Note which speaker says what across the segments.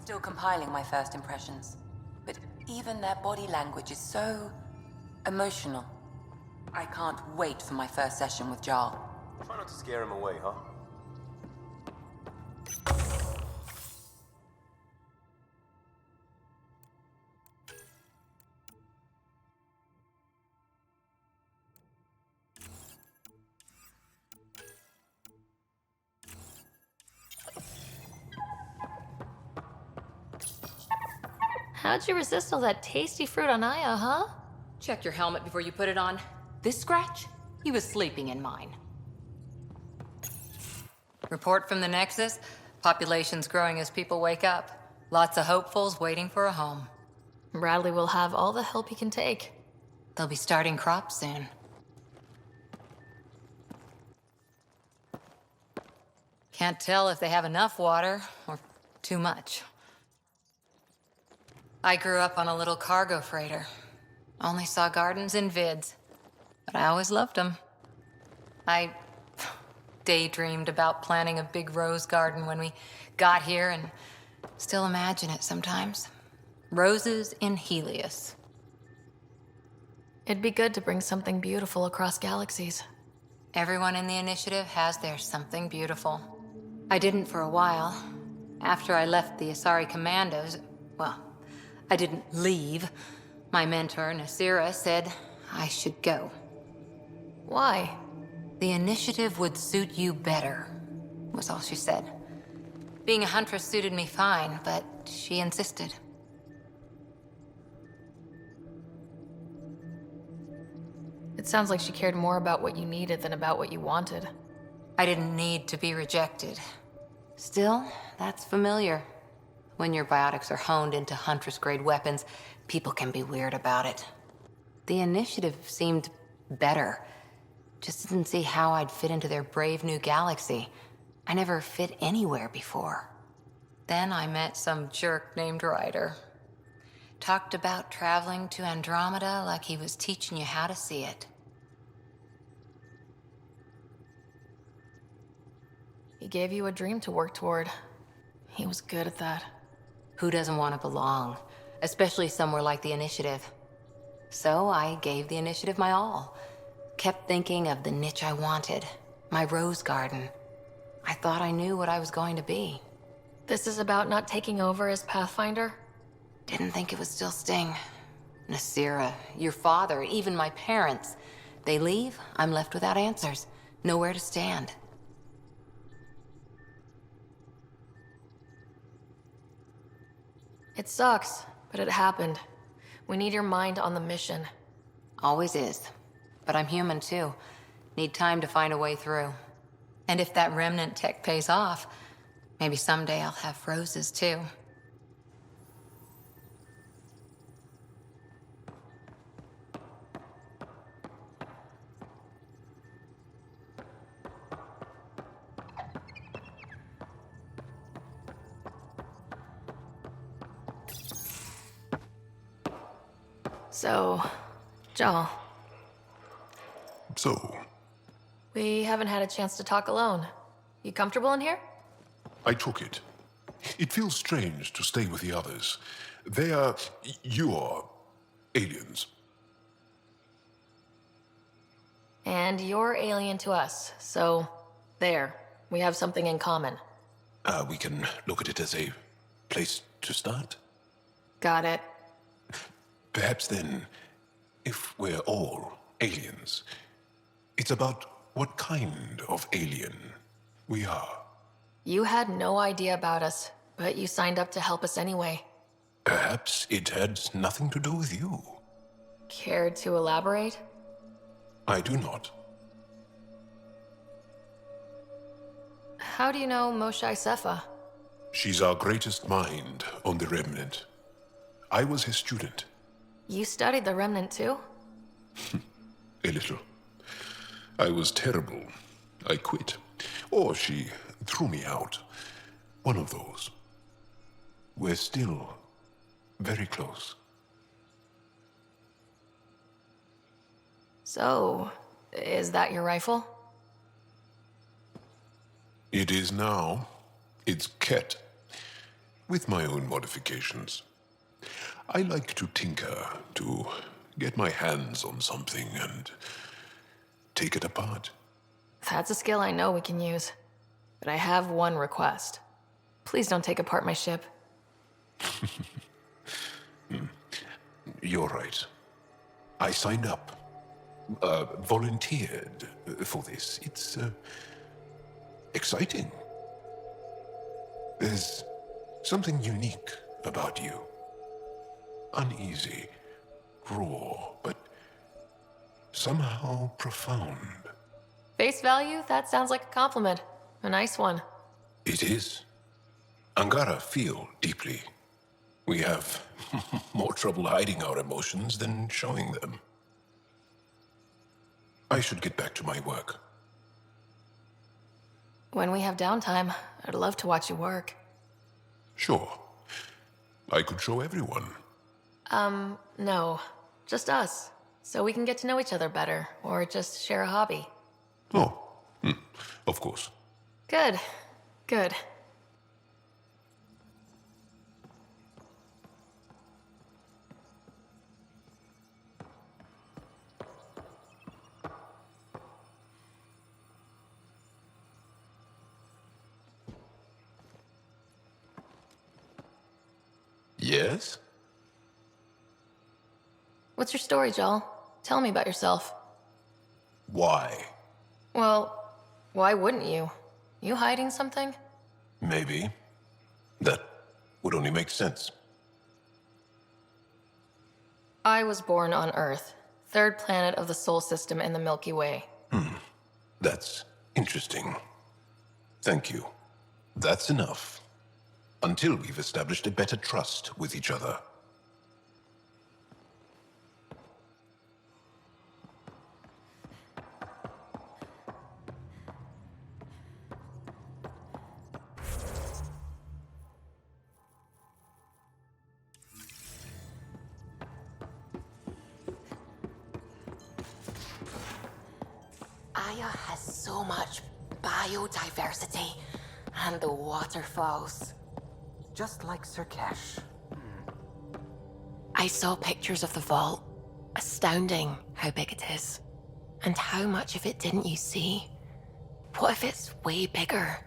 Speaker 1: Still compiling my first impressions. But even their body language is so emotional. I can't wait for my first session with Jarl.
Speaker 2: Try not to scare him away, huh?
Speaker 3: How'd you resist all that tasty fruit on Aya, huh?
Speaker 4: Check your helmet before you put it on. This scratch? He was sleeping in mine. Report from the Nexus. Population's growing as people wake up. Lots of hopefuls waiting for a home.
Speaker 3: Bradley will have all the help he can take.
Speaker 4: They'll be starting crops soon. Can't tell if they have enough water or too much. I grew up on a little cargo freighter. Only saw gardens in vids, but I always loved them. I daydreamed about planting a big rose garden when we got here and still imagine it sometimes. Roses in Helios.
Speaker 3: It'd be good to bring something beautiful across galaxies.
Speaker 4: Everyone in the initiative has their something beautiful. I didn't for a while. After I left the Asari Commandos, well, I didn't leave. My mentor, Nasira, said I should go.
Speaker 3: Why?
Speaker 4: The initiative would suit you better, was all she said. Being a huntress suited me fine, but she insisted.
Speaker 3: It sounds like she cared more about what you needed than about what you wanted.
Speaker 4: I didn't need to be rejected. Still, that's familiar. When your biotics are honed into Huntress-grade weapons, people can be weird about it. The initiative seemed better. Just didn't see how I'd fit into their brave new galaxy. I never fit anywhere before. Then I met some jerk named Ryder. Talked about traveling to Andromeda like he was teaching you how to see it.
Speaker 3: He gave you a dream to work toward. He was good at that.
Speaker 4: Who doesn't want to belong? Especially somewhere like the Initiative. So I gave the Initiative my all. Kept thinking of the niche I wanted. My rose garden. I thought I knew what I was going to be.
Speaker 3: This is about not taking over as Pathfinder?
Speaker 4: Didn't think it would still sting. Nasira, your father, even my parents. They leave, I'm left without answers. Nowhere to stand.
Speaker 3: It sucks, but it happened. We need your mind on the mission.
Speaker 4: Always is. But I'm human too. Need time to find a way through. And if that remnant tech pays off, maybe someday I'll have roses too.
Speaker 3: So, Joel.
Speaker 5: So,
Speaker 3: We haven't had a chance to talk alone. You comfortable in here?
Speaker 5: I took it. It feels strange to stay with the others. They are... you are... aliens.
Speaker 3: And you're alien to us, so there. We have something in common.
Speaker 5: We can look at it as a place to start.
Speaker 3: Got it.
Speaker 5: Perhaps then, if we're all aliens, it's about what kind of alien we are.
Speaker 3: You had no idea about us, but you signed up to help us anyway.
Speaker 5: Perhaps it had nothing to do with you.
Speaker 3: Care to elaborate?
Speaker 5: I do not.
Speaker 3: How do you know Moshe Sefa?
Speaker 5: She's our greatest mind on the Remnant. I was his student.
Speaker 3: You studied the Remnant too?
Speaker 5: A little. I was terrible. I quit. Or she threw me out. One of those. We're still very close.
Speaker 3: So, is that your rifle?
Speaker 5: It is now. It's Ket with my own modifications. I like to tinker, to get my hands on something and take it apart.
Speaker 3: That's a skill I know we can use. But I have one request. Please don't take apart my ship.
Speaker 5: You're right. I signed up. Volunteered for this. It's exciting. There's something unique about you. Uneasy, raw, but somehow profound.
Speaker 3: Face value? That sounds like a compliment. A nice one.
Speaker 5: It is. Angara feel deeply. We have more trouble hiding our emotions than showing them. I should get back to my work.
Speaker 3: When we have downtime, I'd love to watch you work.
Speaker 5: Sure. I could show everyone.
Speaker 3: No. Just us. So we can get to know each other better, or just share a hobby.
Speaker 5: Oh, of course.
Speaker 3: Good. Good.
Speaker 5: Yes?
Speaker 3: What's your story, Joel? Tell me about yourself.
Speaker 5: Why?
Speaker 3: Well, why wouldn't you? You hiding something?
Speaker 5: Maybe. That would only make sense.
Speaker 3: I was born on Earth, third planet of the Sol system in the Milky Way.
Speaker 5: That's interesting. Thank you. That's enough. Until we've established a better trust with each other.
Speaker 4: Aya has so much biodiversity and the waterfalls.
Speaker 2: Just like Sirkesh.
Speaker 4: I saw pictures of the vault. Astounding how big it is. And how much of it didn't you see? What if it's way bigger?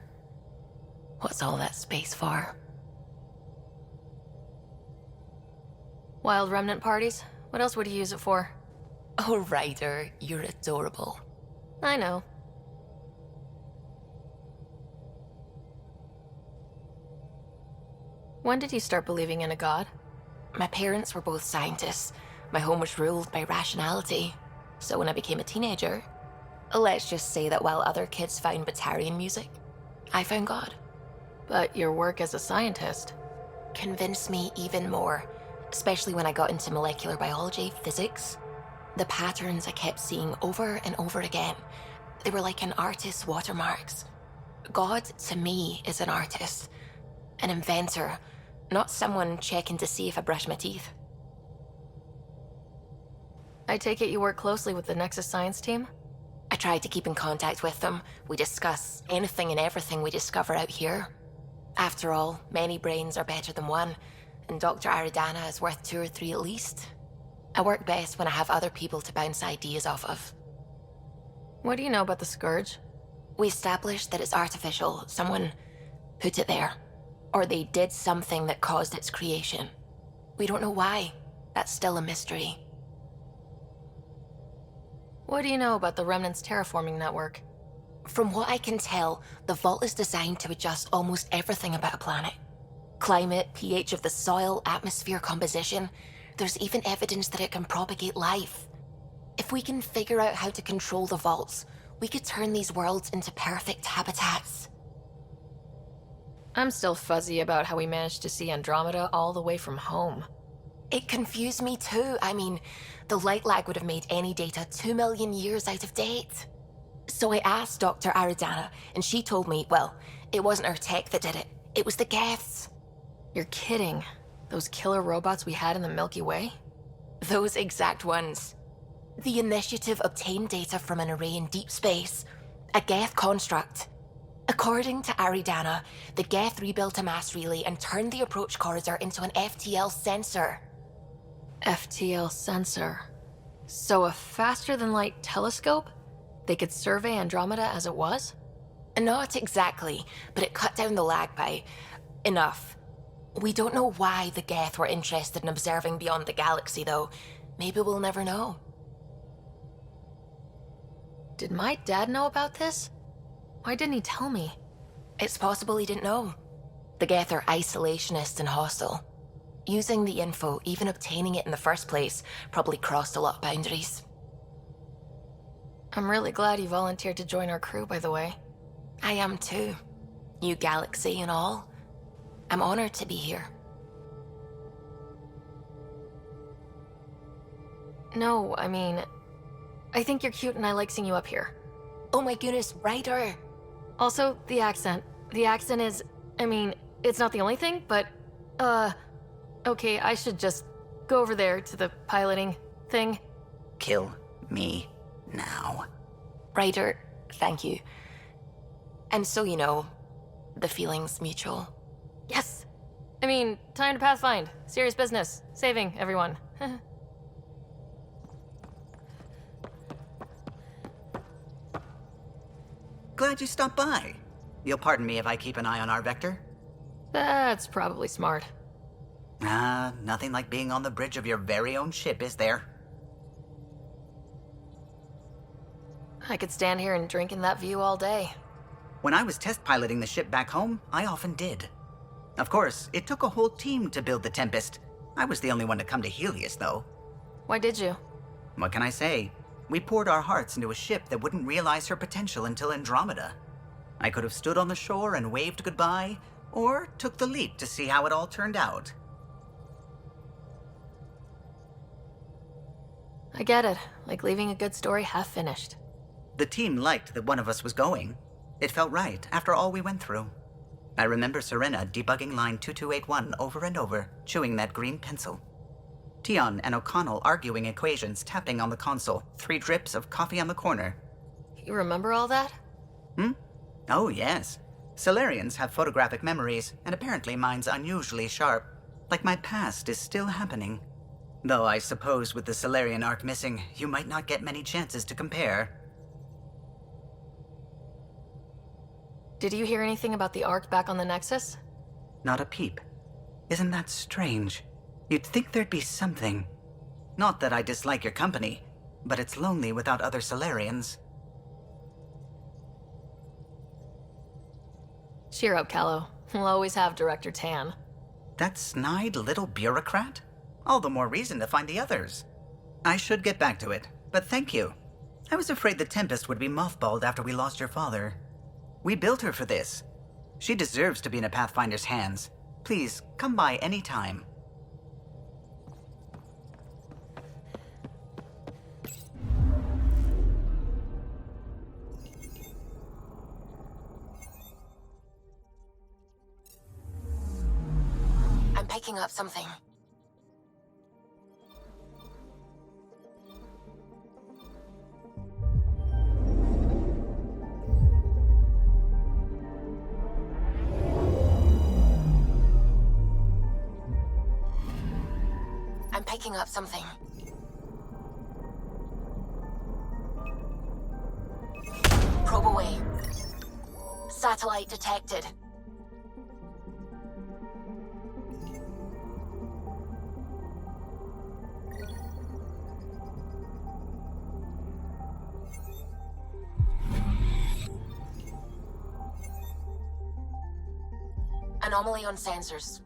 Speaker 4: What's all that space for?
Speaker 3: Wild remnant parties? What else would you use it for?
Speaker 4: Oh, Ryder, you're adorable.
Speaker 3: I know. When did you start believing in a god?
Speaker 4: My parents were both scientists. My home was ruled by rationality. So when I became a teenager, let's just say that while other kids found Batarian music, I found God.
Speaker 3: But your work as a scientist.
Speaker 4: Convinced me even more, especially when I got into molecular biology, physics. The patterns I kept seeing over and over again, they were like an artist's watermarks. God, to me, is an artist, an inventor, not someone checking to see if I brush my teeth.
Speaker 3: I take it you work closely with the Nexus Science team?
Speaker 4: I tried to keep in contact with them. We discuss anything and everything we discover out here. After all, many brains are better than one, and Dr. Aridana is worth 2 or 3 at least. I work best when I have other people to bounce ideas off of.
Speaker 3: What do you know about the Scourge?
Speaker 4: We established that it's artificial. Someone put it there. Or they did something that caused its creation. We don't know why. That's still a mystery.
Speaker 3: What do you know about the Remnant's terraforming network?
Speaker 4: From what I can tell, the vault is designed to adjust almost everything about a planet. Climate, pH of the soil, atmosphere composition. There's even evidence that it can propagate life. If we can figure out how to control the vaults, we could turn these worlds into perfect habitats.
Speaker 3: I'm still fuzzy about how we managed to see Andromeda all the way from home.
Speaker 4: It confused me too. I mean, the light lag would have made any data 2 million years out of date. So I asked Dr. Aridana, and she told me, well, it wasn't her tech that did it. It was the Geths.
Speaker 3: You're kidding. Those killer robots we had in the Milky Way?
Speaker 4: Those exact ones. The initiative obtained data from an array in deep space, a Geth construct.
Speaker 6: According to Aridana, the Geth rebuilt a mass relay and turned the approach corridor into an FTL sensor.
Speaker 3: FTL sensor. So a faster-than-light telescope? They could survey Andromeda as it was?
Speaker 6: Not exactly, but it cut down the lag by enough. We don't know why the Geth were interested in observing beyond the galaxy, though. Maybe we'll never know.
Speaker 3: Did my dad know about this? Why didn't he tell me?
Speaker 6: It's possible he didn't know. The Geth are isolationist and hostile. Using the info, even obtaining it in the first place, probably crossed a lot of boundaries.
Speaker 3: I'm really glad you volunteered to join our crew, by the way.
Speaker 6: I am too. New galaxy and all. I'm honored to be here.
Speaker 3: No, I mean, I think you're cute and I like seeing you up here.
Speaker 6: Oh my goodness, Ryder!
Speaker 3: Also, the accent. The accent is, I mean, it's not the only thing, but, okay, I should just go over there to the piloting thing.
Speaker 2: Kill me now.
Speaker 6: Ryder, thank you. And so you know, the feeling's mutual.
Speaker 3: Yes! I mean, time to pathfind. Serious business. Saving everyone.
Speaker 7: Glad you stopped by. You'll pardon me if I keep an eye on our vector?
Speaker 3: That's probably smart.
Speaker 7: Nothing like being on the bridge of your very own ship, is there?
Speaker 3: I could stand here and drink in that view all day.
Speaker 7: When I was test piloting the ship back home, I often did. Of course, it took a whole team to build the Tempest. I was the only one to come to Helios, though.
Speaker 3: Why did you?
Speaker 7: What can I say? We poured our hearts into a ship that wouldn't realize her potential until Andromeda. I could have stood on the shore and waved goodbye, or took the leap to see how it all turned out.
Speaker 3: I get it. Like leaving a good story half finished.
Speaker 7: The team liked that one of us was going. It felt right after all we went through. I remember Serena debugging line 2281 over and over, chewing that green pencil. Tion and O'Connell arguing equations, tapping on the console, 3 drips of coffee on the corner.
Speaker 3: You remember all that?
Speaker 7: Oh, yes. Solarians have photographic memories, and apparently mine's unusually sharp. Like my past is still happening. Though I suppose with the Solarian arc missing, you might not get many chances to compare.
Speaker 3: Did you hear anything about the Ark back on the Nexus?
Speaker 7: Not a peep. Isn't that strange? You'd think there'd be something. Not that I dislike your company, but it's lonely without other Solarians.
Speaker 3: Cheer up, Callow. We'll always have Director Tan.
Speaker 7: That snide little bureaucrat? All the more reason to find the others. I should get back to it, but thank you. I was afraid the Tempest would be mothballed after we lost your father. We built her for this. She deserves to be in a Pathfinder's hands. Please, come by any time.
Speaker 6: I'm picking up something. I'm picking up something. Probe away. Satellite detected. Anomaly on sensors.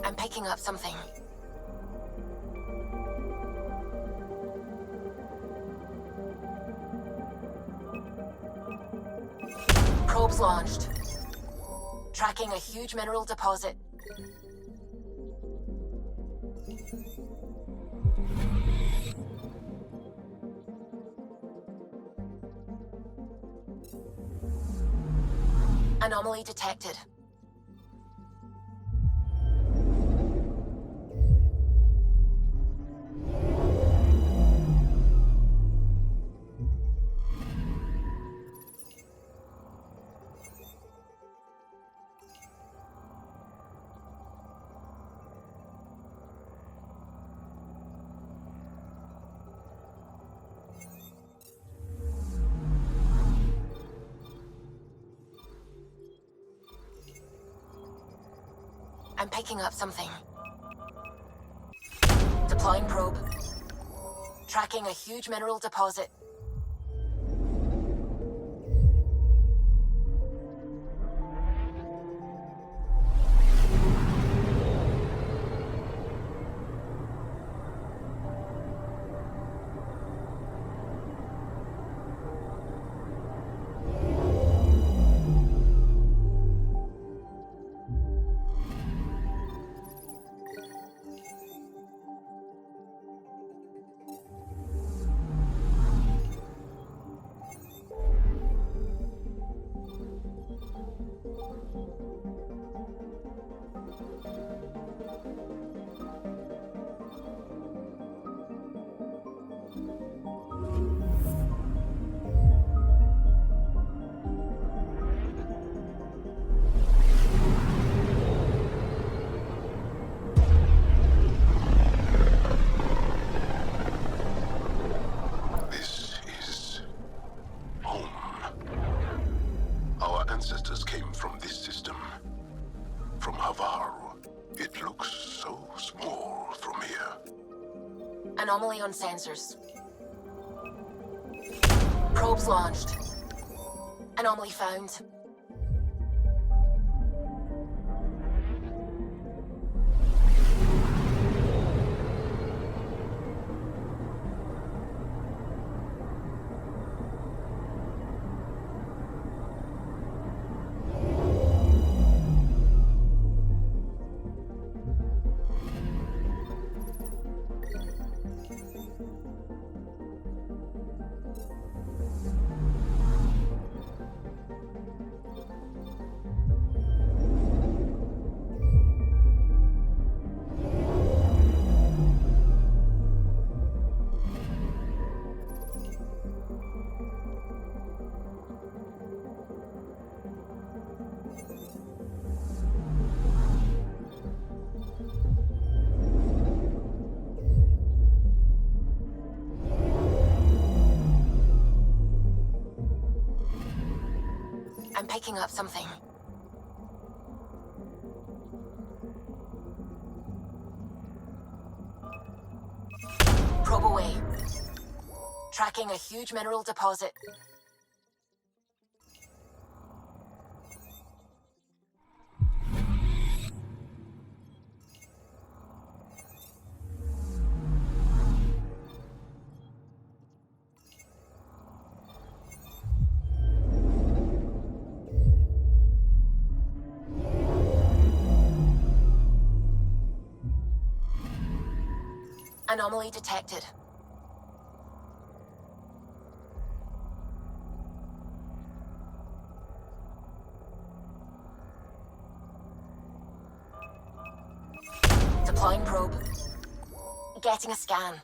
Speaker 6: I'm picking up something. Probes launched. Tracking a huge mineral deposit. Anomaly detected. I'm picking up something. Deploying probe. Tracking a huge mineral deposit.
Speaker 5: This is home. Our ancestors came from this system. From Havaru. It looks so small from here.
Speaker 6: Anomaly on sensors. Probes launched. Anomaly found. I'm picking up something. Probe away. Tracking a huge mineral deposit. Anomaly detected. Deploying probe. Getting a scan.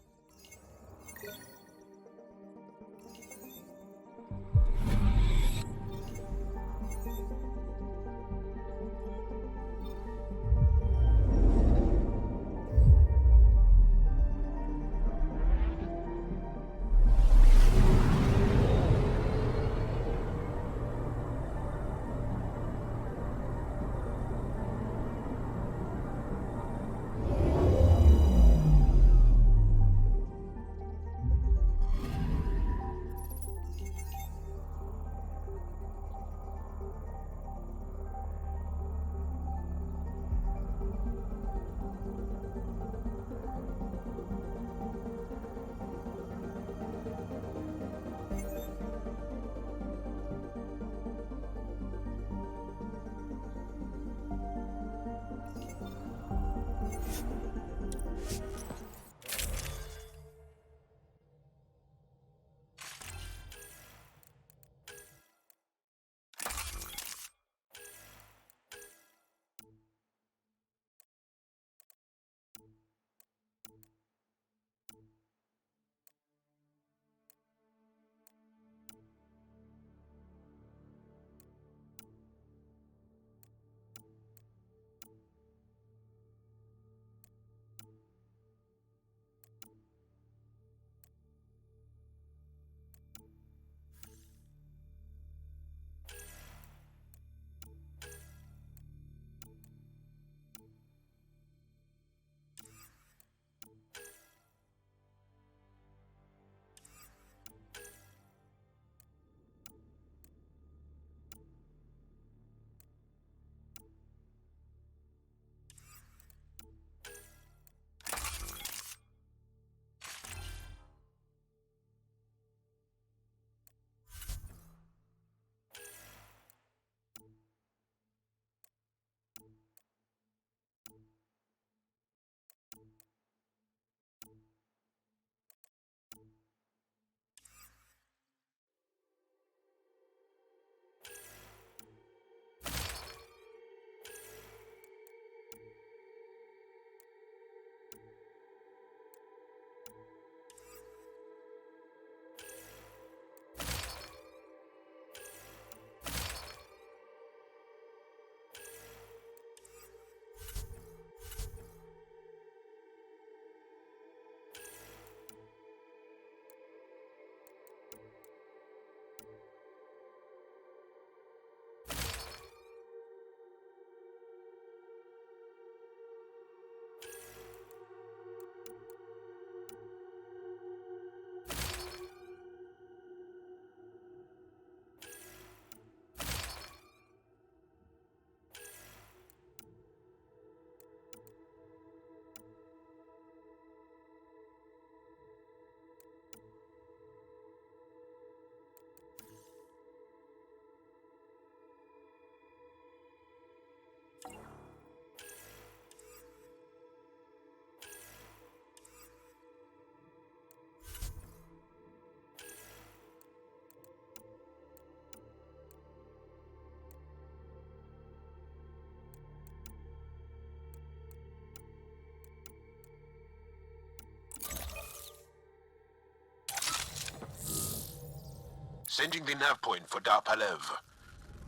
Speaker 5: Sending the nav point for Dar Palev.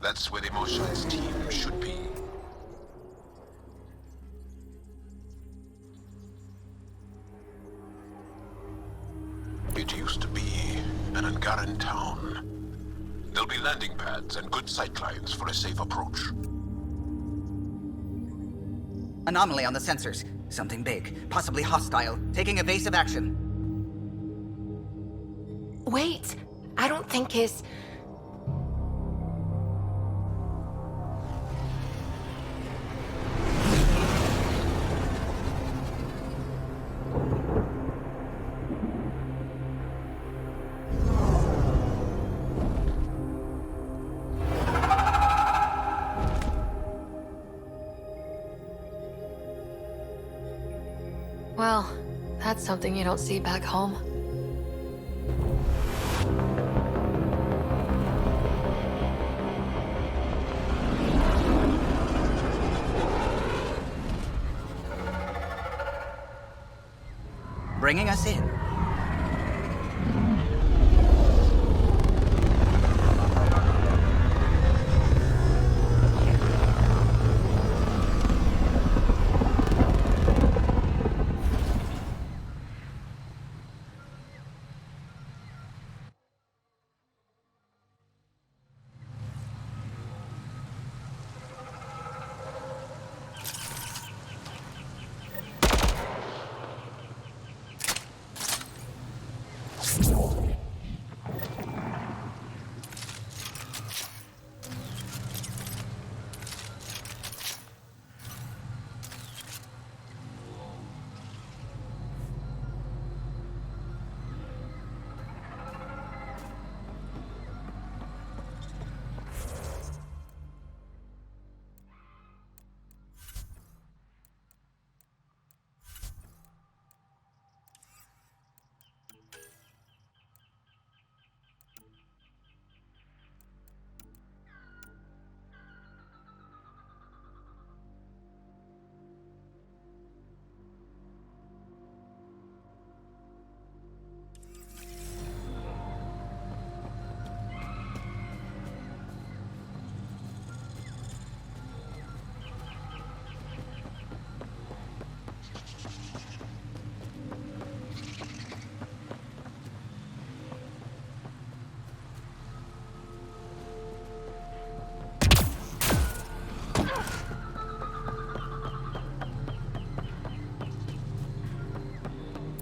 Speaker 5: That's where the Mosha's team should be. It used to be an Angaran town. There'll be landing pads and good sightlines for a safe approach.
Speaker 7: Anomaly on the sensors. Something big, possibly hostile, taking evasive action.
Speaker 6: Wait, I don't think his...
Speaker 3: Well, that's something you don't see back home.
Speaker 7: Bringing us in.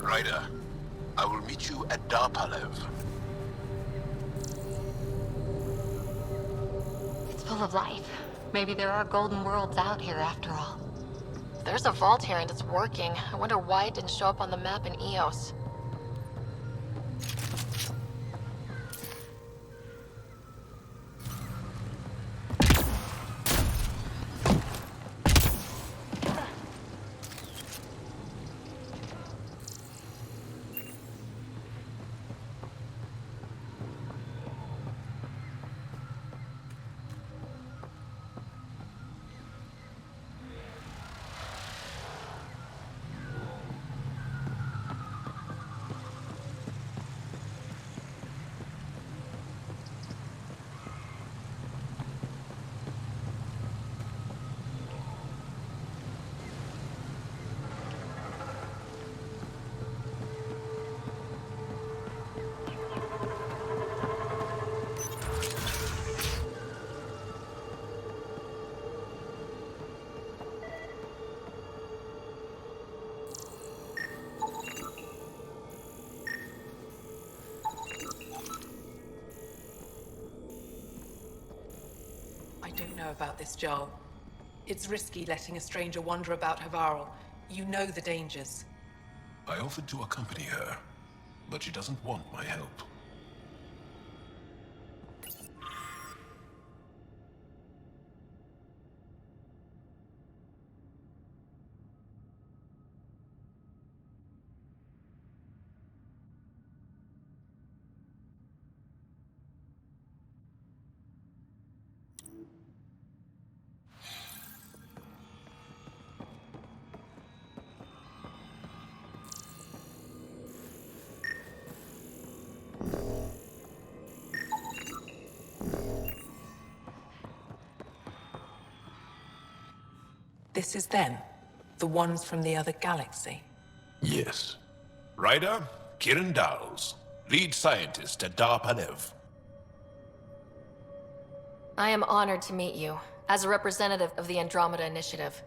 Speaker 5: Ryder, I will meet you at Dar Palev.
Speaker 4: It's full of life. Maybe there are golden worlds out here after all.
Speaker 3: There's a vault here and it's working. I wonder why it didn't show up on the map in EOS.
Speaker 8: I don't know about this, Joel. It's risky letting a stranger wander about Havarl. You know the dangers.
Speaker 5: I offered to accompany her, but she doesn't want my help.
Speaker 8: this is them? The ones from the other galaxy?
Speaker 5: Yes. Ryder, Kiran Dawes, lead scientist at DARPANEV.
Speaker 3: I am honored to meet you, as a representative of the Andromeda Initiative.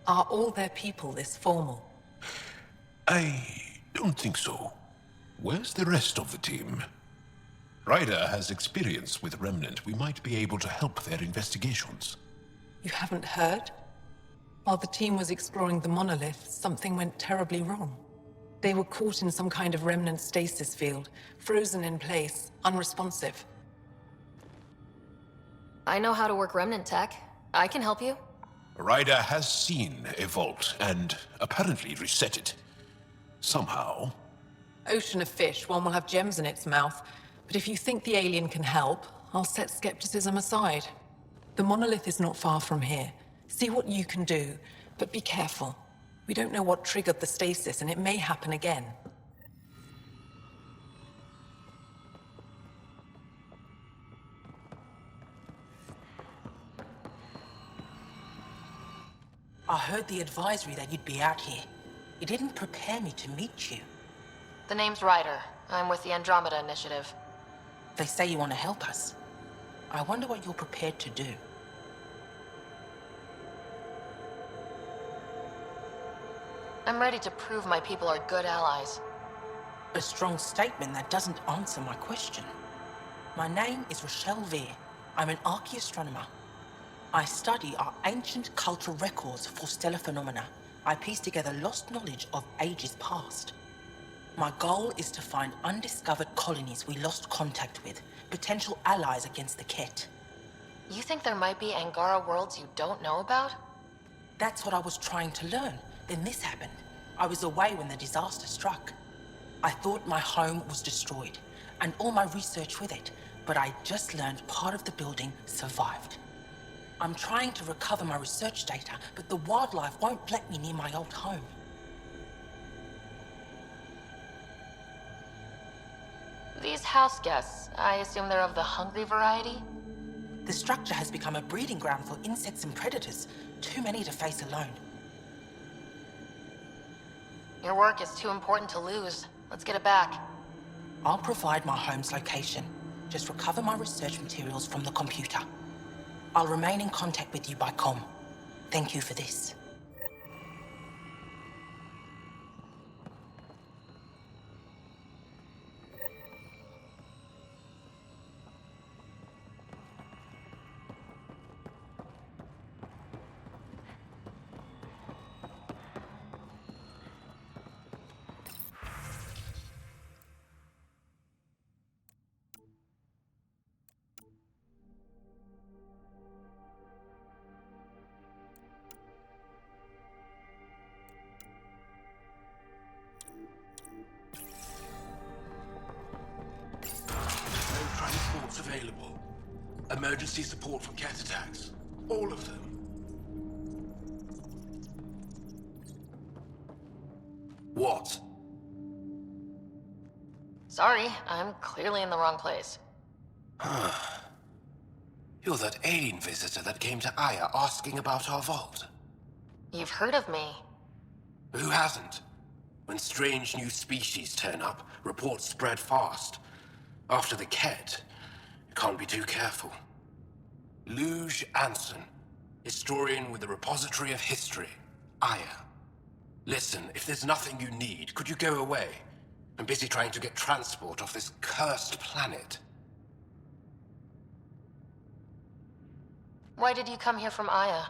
Speaker 8: Are all their people this formal?
Speaker 5: I don't think so. Where's the rest of the team? Ryder has experience with Remnant. We might be able to help their investigations.
Speaker 8: You haven't heard? While the team was exploring the monolith, something went terribly wrong. They were caught in some kind of remnant stasis field, frozen in place, unresponsive.
Speaker 3: I know how to work remnant tech. I can help you.
Speaker 5: Ryder has seen a vault and apparently reset it. Somehow.
Speaker 8: Ocean of fish, one will have gems in its mouth. But if you think the alien can help, I'll set skepticism aside. The monolith is not far from here. See what you can do, but be careful. We don't know what triggered the stasis, and it may happen again.
Speaker 9: I heard the advisory that you'd be out here. It didn't prepare me to meet you.
Speaker 3: The name's Ryder. I'm with the Andromeda Initiative.
Speaker 9: They say you want to help us. I wonder what you're prepared to do.
Speaker 3: I'm ready to prove my people are good allies.
Speaker 9: A strong statement that doesn't answer my question. My name is Rochelle Veer. I'm an archaeoastronomer. I study our ancient cultural records for stellar phenomena. I piece together lost knowledge of ages past. My goal is to find undiscovered colonies we lost contact with, potential allies against the Ket.
Speaker 3: You think there might be Angara worlds you don't know about?
Speaker 9: That's what I was trying to learn. Then this happened. I was away when the disaster struck. I thought my home was destroyed, and all my research with it, but I just learned part of the building survived. I'm trying to recover my research data, but the wildlife won't let me near my old home.
Speaker 3: These house guests, I assume they're of the hungry variety?
Speaker 9: The structure has become a breeding ground for insects and predators, too many to face alone.
Speaker 3: Your work is too important to lose. Let's get it back.
Speaker 9: I'll provide my home's location. Just recover my research materials from the computer. I'll remain in contact with you by comm. Thank you for this.
Speaker 10: No transports available. Emergency support for cat attacks. All of them. What?
Speaker 3: Sorry, I'm clearly in the wrong place.
Speaker 10: You're that alien visitor that came to Aya asking about our vault.
Speaker 3: You've heard of me.
Speaker 10: Who hasn't? When strange new species turn up, reports spread fast. After the Ket, you can't be too careful. Luge Anson, historian with the Repository of History, Aya. Listen, if there's nothing you need, could you go away? I'm busy trying to get transport off this cursed planet.
Speaker 3: Why did you come here from Aya?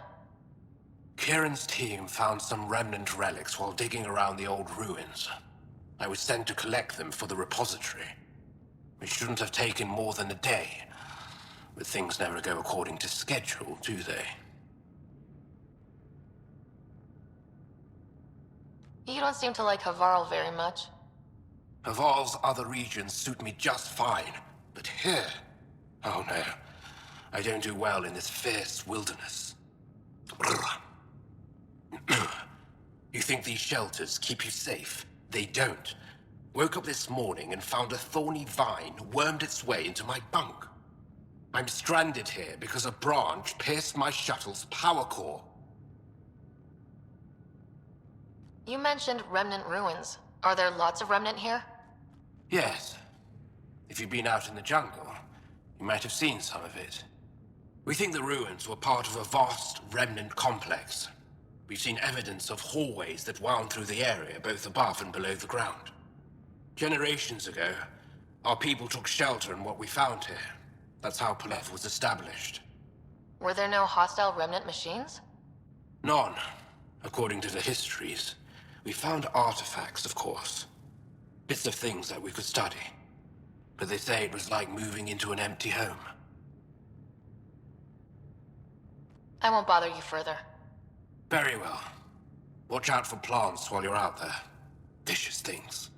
Speaker 10: Kieran's team found some remnant relics while digging around the old ruins. I was sent to collect them for the repository. It shouldn't have taken more than a day. But things never go according to schedule, do they?
Speaker 3: You don't seem to like Havarl very much.
Speaker 10: Haval's other regions suit me just fine. But here... oh no. I don't do well in this fierce wilderness. You think these shelters keep you safe? They don't. Woke up this morning and found a thorny vine wormed its way into my bunk. I'm stranded here because a branch pierced my shuttle's power core.
Speaker 3: You mentioned remnant ruins. Are there lots of remnant here?
Speaker 10: Yes. If you've been out in the jungle, you might have seen some of it. We think the ruins were part of a vast remnant complex. We've seen evidence of hallways that wound through the area, both above and below the ground. Generations ago, our people took shelter in what we found here. That's how Polef was established.
Speaker 3: Were there no hostile remnant machines?
Speaker 10: None, according to the histories. We found artifacts, of course. Bits of things that we could study. But they say it was like moving into an empty home.
Speaker 3: I won't bother you further.
Speaker 10: Very well. Watch out for plants while you're out there. Vicious things.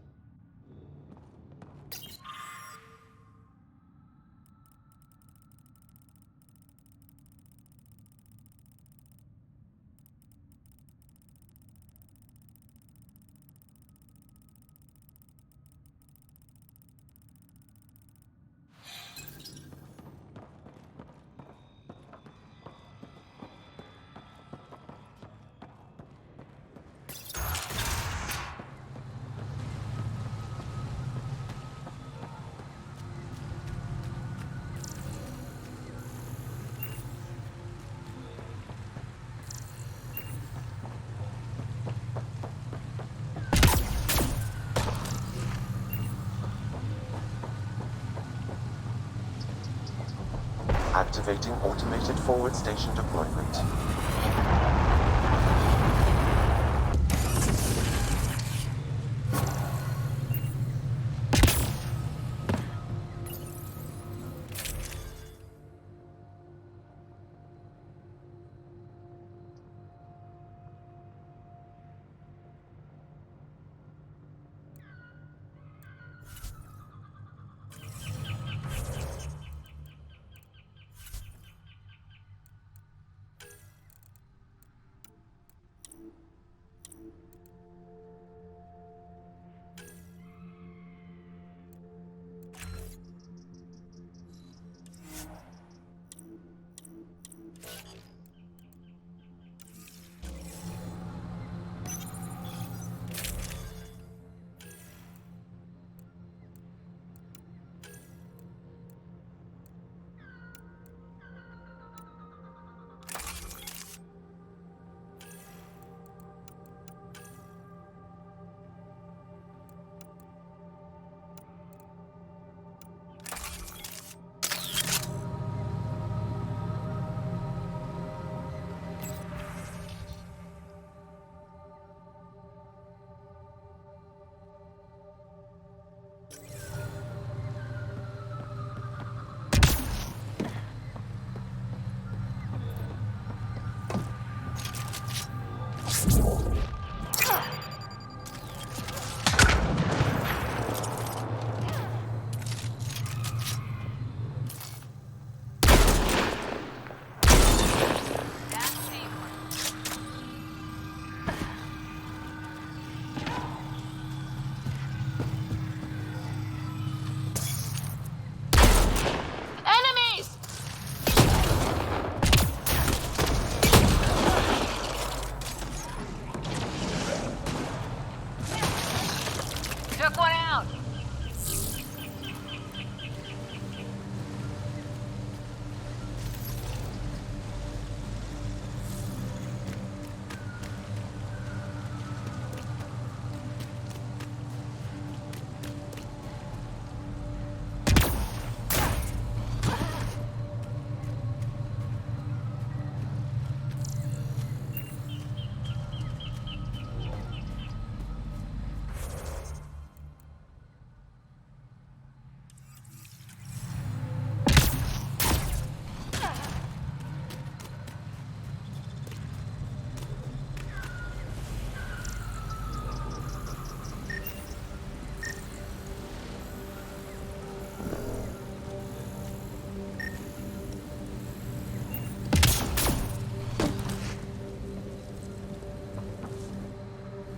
Speaker 11: Activating automated forward station deployment.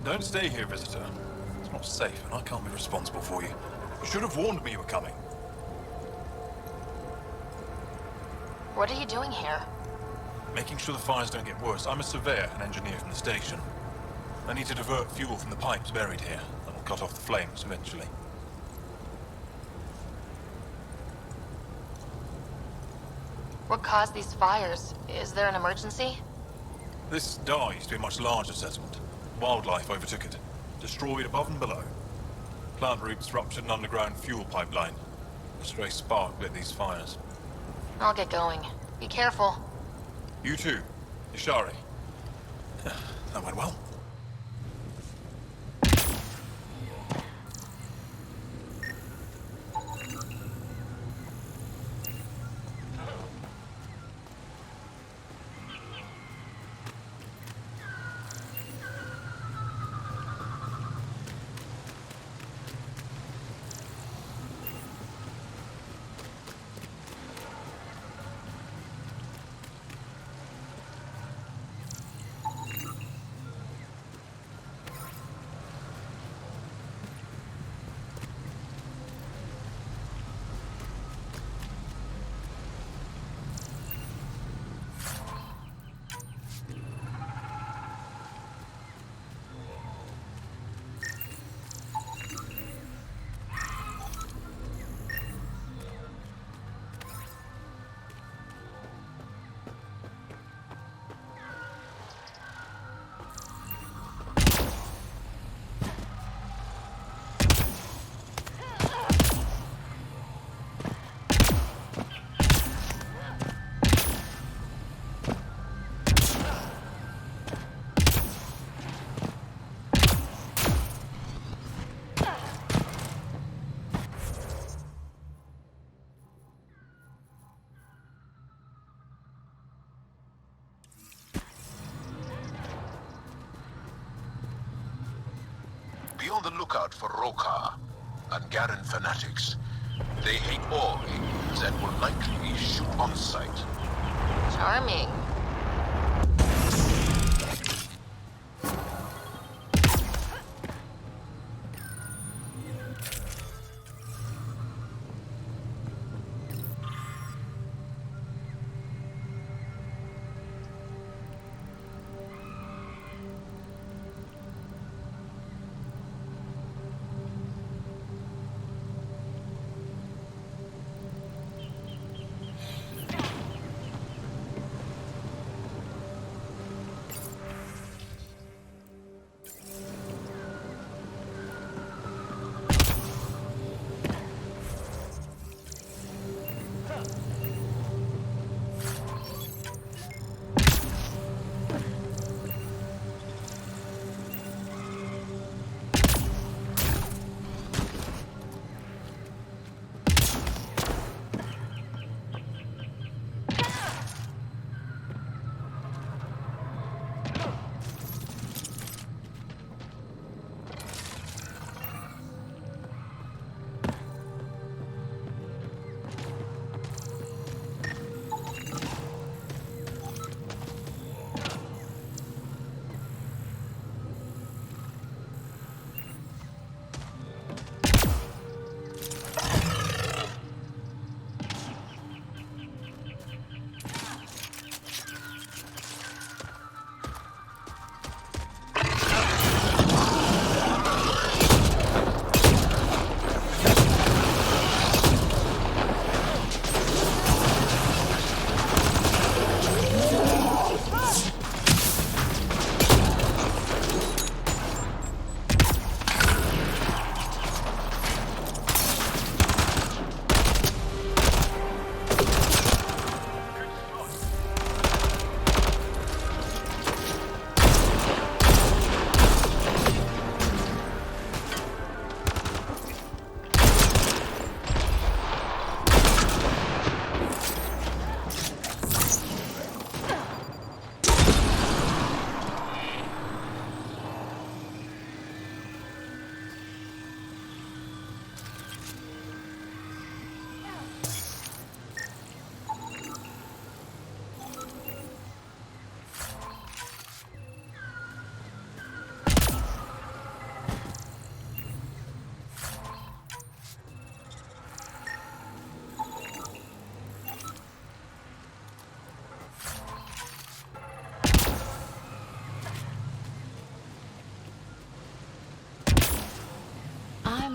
Speaker 12: Don't stay here, visitor. It's not safe, and I can't be responsible for you. You should have warned me you were coming.
Speaker 3: What are you doing here?
Speaker 12: Making sure the fires don't get worse. I'm a surveyor and engineer from the station. I need to divert fuel from the pipes buried here. That'll cut off the flames eventually.
Speaker 3: What caused these fires? Is there an emergency?
Speaker 12: This dye used to be a much larger settlement. Wildlife overtook it, destroyed above and below. Plant roots ruptured an underground fuel pipeline. A stray spark lit these fires.
Speaker 3: I'll get going. Be careful.
Speaker 12: You too, Ishari. That went well.
Speaker 5: Be on the lookout for Rokar and Garen fanatics. They hate all aliens and will likely shoot on sight.
Speaker 3: Charming.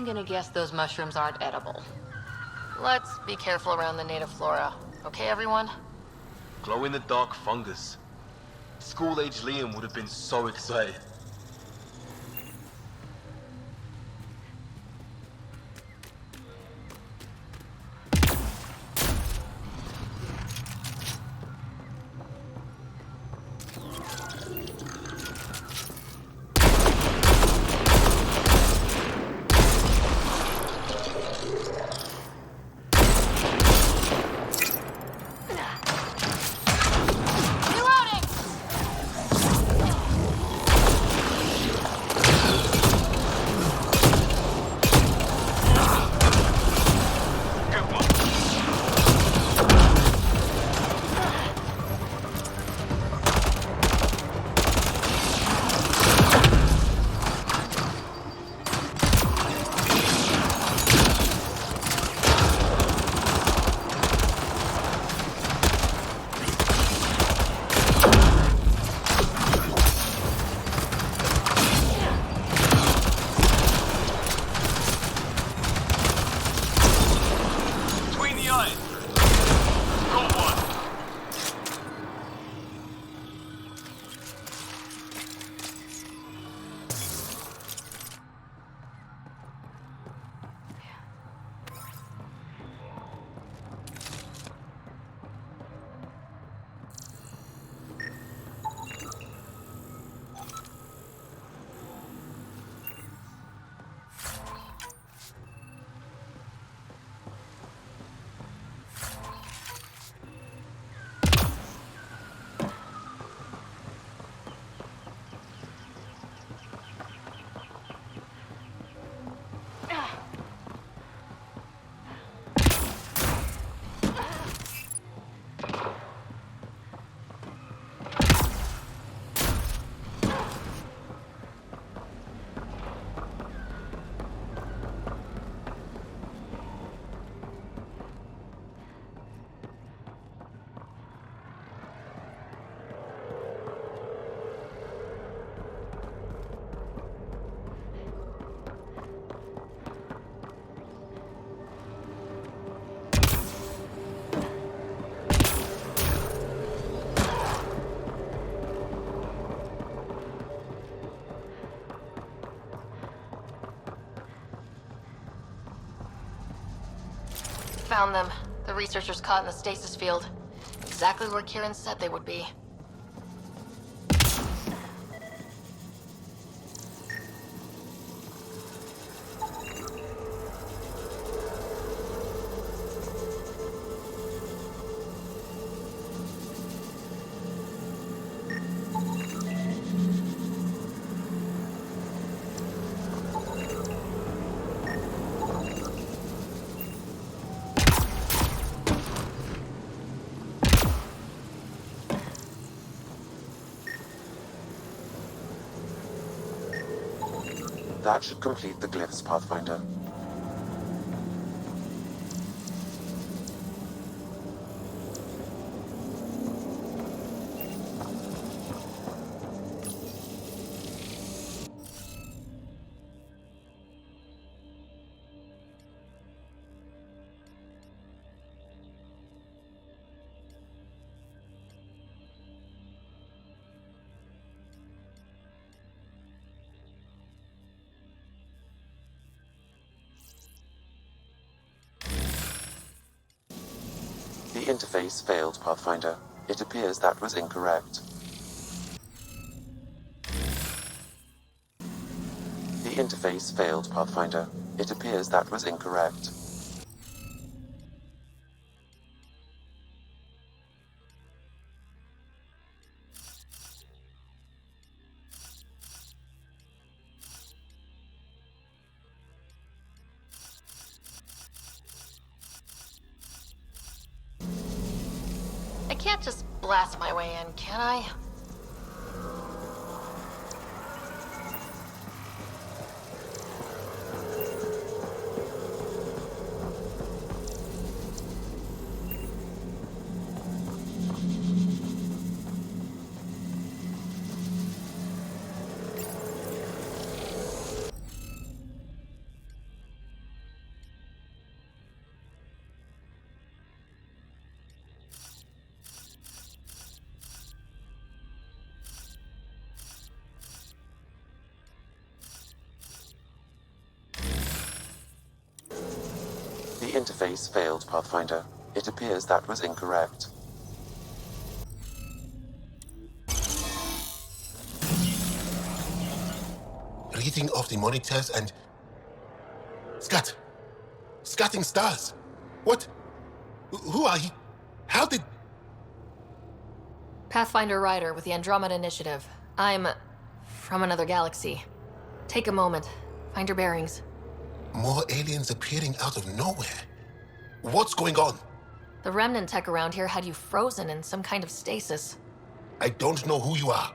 Speaker 4: gonna guess those mushrooms aren't edible.
Speaker 3: Let's be careful around the native flora. Okay, everyone?
Speaker 13: Glow-in-the-dark fungus. School-age Liam would have been so excited.
Speaker 3: Found them. The researchers caught in the stasis field. Exactly where Kieran said they would be.
Speaker 11: That should complete the glyphs, Pathfinder. The interface failed, Pathfinder. It appears that was incorrect. The interface failed, Pathfinder. It appears that was incorrect.
Speaker 3: I can't just blast my way in, can I?
Speaker 11: Interface failed, Pathfinder. It appears that was incorrect.
Speaker 5: Reading of the monitors and... Scatting stars! What? Who are you? How did...
Speaker 3: Pathfinder Ryder with the Andromeda Initiative. I'm from another galaxy. Take a moment. Find your bearings.
Speaker 5: More aliens appearing out of nowhere. What's going on?
Speaker 3: The remnant tech around here had you frozen in some kind of stasis.
Speaker 5: I don't know who you are.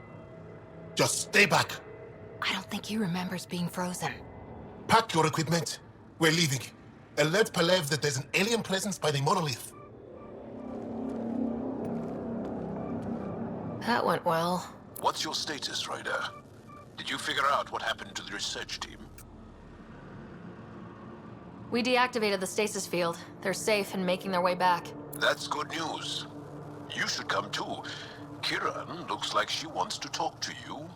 Speaker 5: Just stay back.
Speaker 4: I don't think he remembers being frozen.
Speaker 5: Pack your equipment. We're leaving. Alert Palev that there's an alien presence by the monolith.
Speaker 3: That went well.
Speaker 14: What's your status, Ryder? Did you figure out what happened to the research team?
Speaker 3: We deactivated the stasis field. They're safe and making their way back.
Speaker 14: That's good news. You should come too. Kiran looks like she wants to talk to you.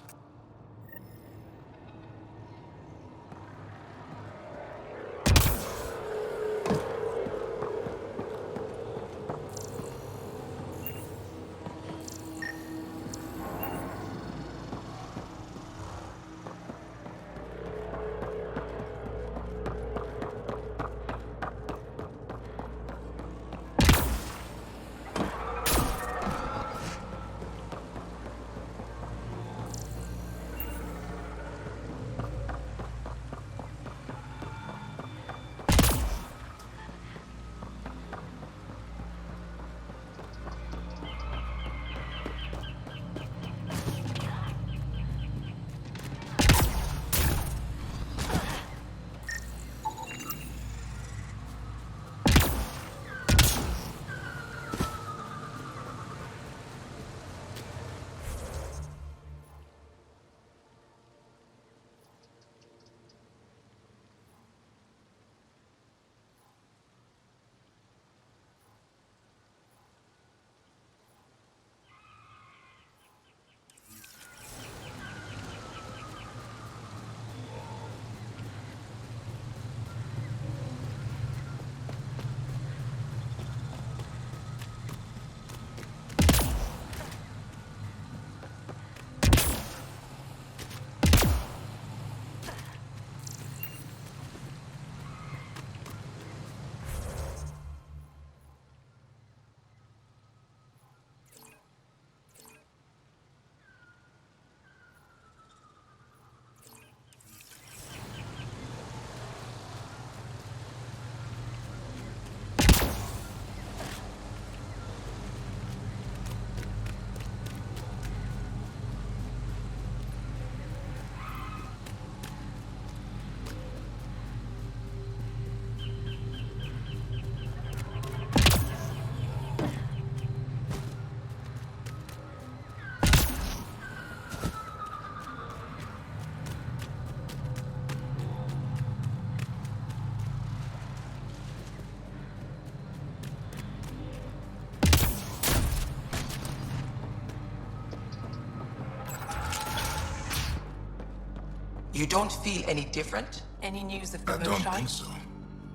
Speaker 9: You don't feel any different?
Speaker 8: Any news of the
Speaker 5: I don't
Speaker 8: moonshine?
Speaker 5: think so.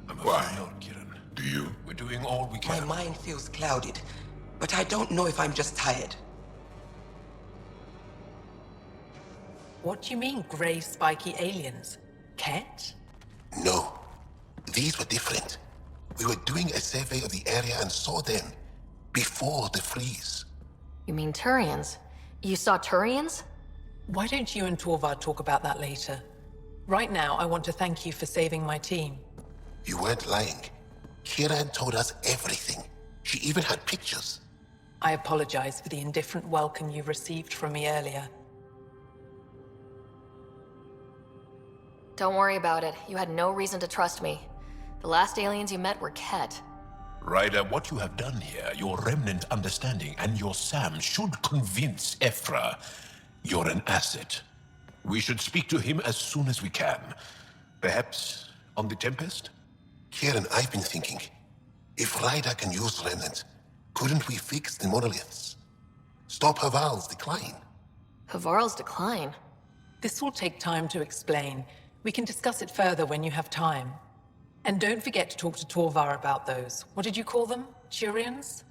Speaker 10: I'm
Speaker 5: Why?
Speaker 10: afraid not, Kiran.
Speaker 5: Do you?
Speaker 10: We're doing all we
Speaker 9: My
Speaker 10: can.
Speaker 9: mind feels clouded, but I don't know if I'm just tired.
Speaker 8: What do you mean, grey spiky aliens? Ket?
Speaker 5: No. These were different. We were doing a survey of the area and saw them before the freeze.
Speaker 3: You mean Turians? You saw Turians?
Speaker 8: Why don't you and Torvald talk about that later? Right now, I want to thank you for saving my team.
Speaker 5: You weren't lying. Kiran told us everything. She even had pictures.
Speaker 8: I apologize for the indifferent welcome you received from me earlier.
Speaker 3: Don't worry about it. You had no reason to trust me. The last aliens you met were Ket.
Speaker 10: Ryder, what you have done here, your remnant understanding and your Sam should convince Ephra you're an asset. We should speak to him as soon as we can. Perhaps on the Tempest?
Speaker 5: Kieran, I've been thinking. If Ryder can use remnant, couldn't we fix the monoliths? Stop Haval's decline?
Speaker 3: Havarl's decline?
Speaker 8: This will take time to explain. We can discuss it further when you have time. And don't forget to talk to Torvar about those. What did you call them? Turians?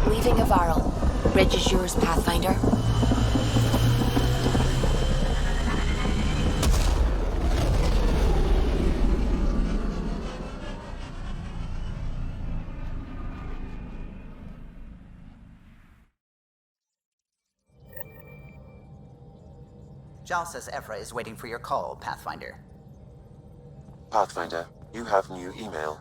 Speaker 6: Leaving Avaril. Ridge is yours, Pathfinder.
Speaker 7: Jal says Ephra is waiting for your call, Pathfinder.
Speaker 11: Pathfinder, you have new email.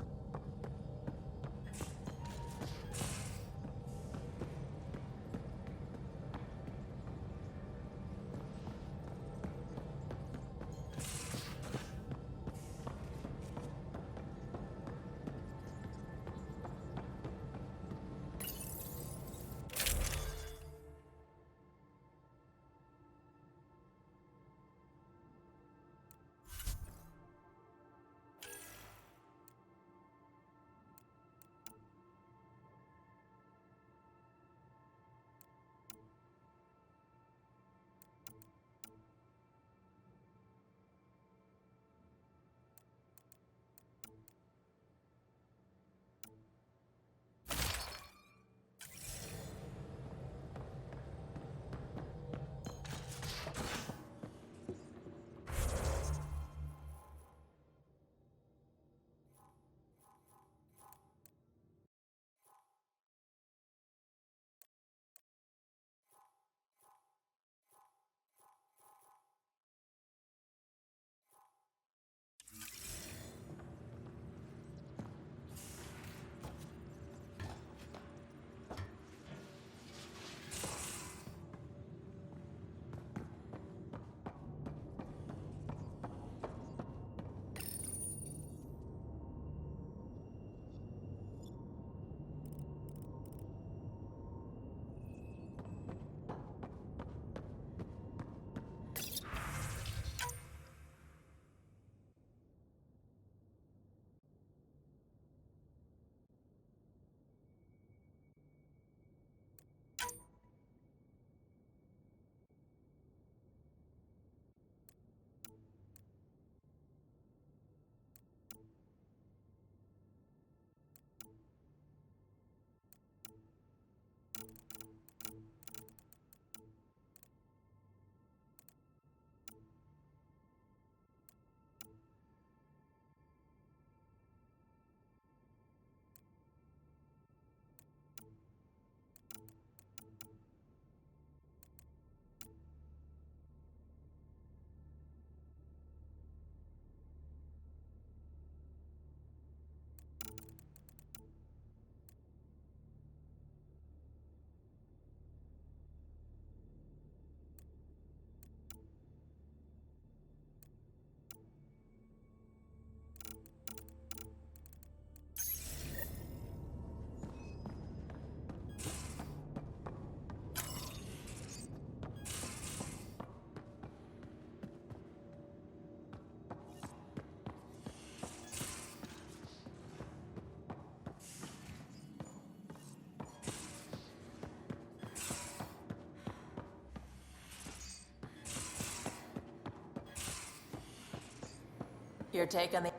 Speaker 15: Your take on the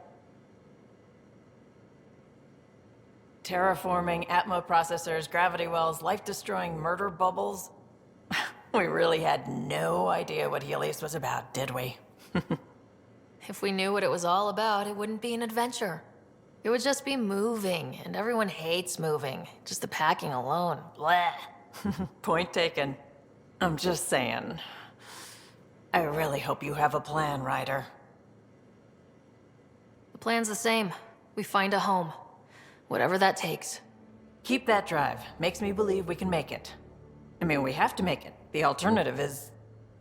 Speaker 15: terraforming, Atmo processors, gravity wells, life-destroying murder bubbles? We really had no idea what Helios was about, did we?
Speaker 3: If we knew what it was all about, it wouldn't be an adventure. It would just be moving, and everyone hates moving. Just the packing alone, bleh.
Speaker 15: Point taken. I'm just saying. I really hope you have a plan, Ryder.
Speaker 3: The plan's the same. We find a home. Whatever that takes.
Speaker 15: Keep that drive. Makes me believe we can make it. I mean, we have to make it. The alternative is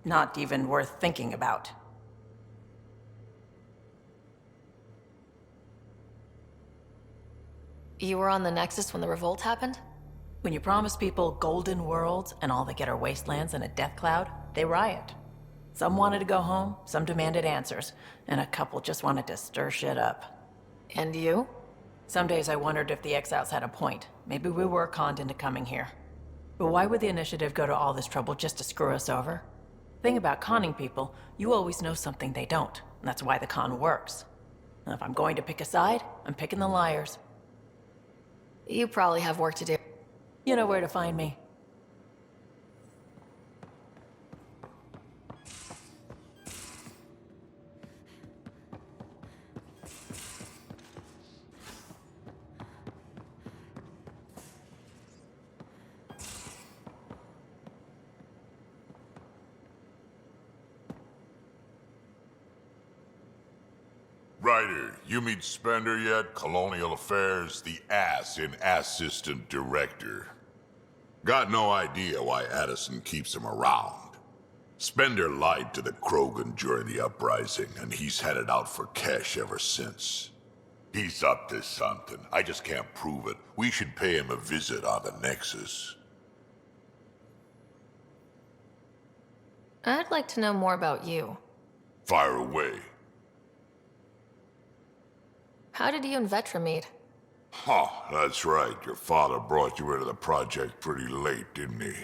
Speaker 15: not even worth thinking about.
Speaker 3: You were on the Nexus when the revolt happened?
Speaker 15: When you promise people golden worlds and all they get are wastelands and a death cloud, they riot. Some wanted to go home, some demanded answers, and a couple just wanted to stir shit up.
Speaker 3: And you?
Speaker 15: Some days I wondered if the exiles had a point. Maybe we were conned into coming here. But why would the Initiative go to all this trouble just to screw us over? Thing about conning people, you always know something they don't. And that's why the con works. And if I'm going to pick a side, I'm picking the liars.
Speaker 3: You probably have work to do.
Speaker 15: You know where to find me.
Speaker 16: Ryder, you meet Spender yet? Colonial Affairs, the ass in Assistant Director. Got no idea why Addison keeps him around. Spender lied to the Krogan during the uprising, and he's had it out for cash ever since. He's up to something. I just can't prove it. We should pay him a visit on the Nexus.
Speaker 3: I'd like to know more about you.
Speaker 16: Fire away.
Speaker 3: How did you and Vetra meet?
Speaker 16: Huh, that's right. Your father brought you into the project pretty late, didn't he?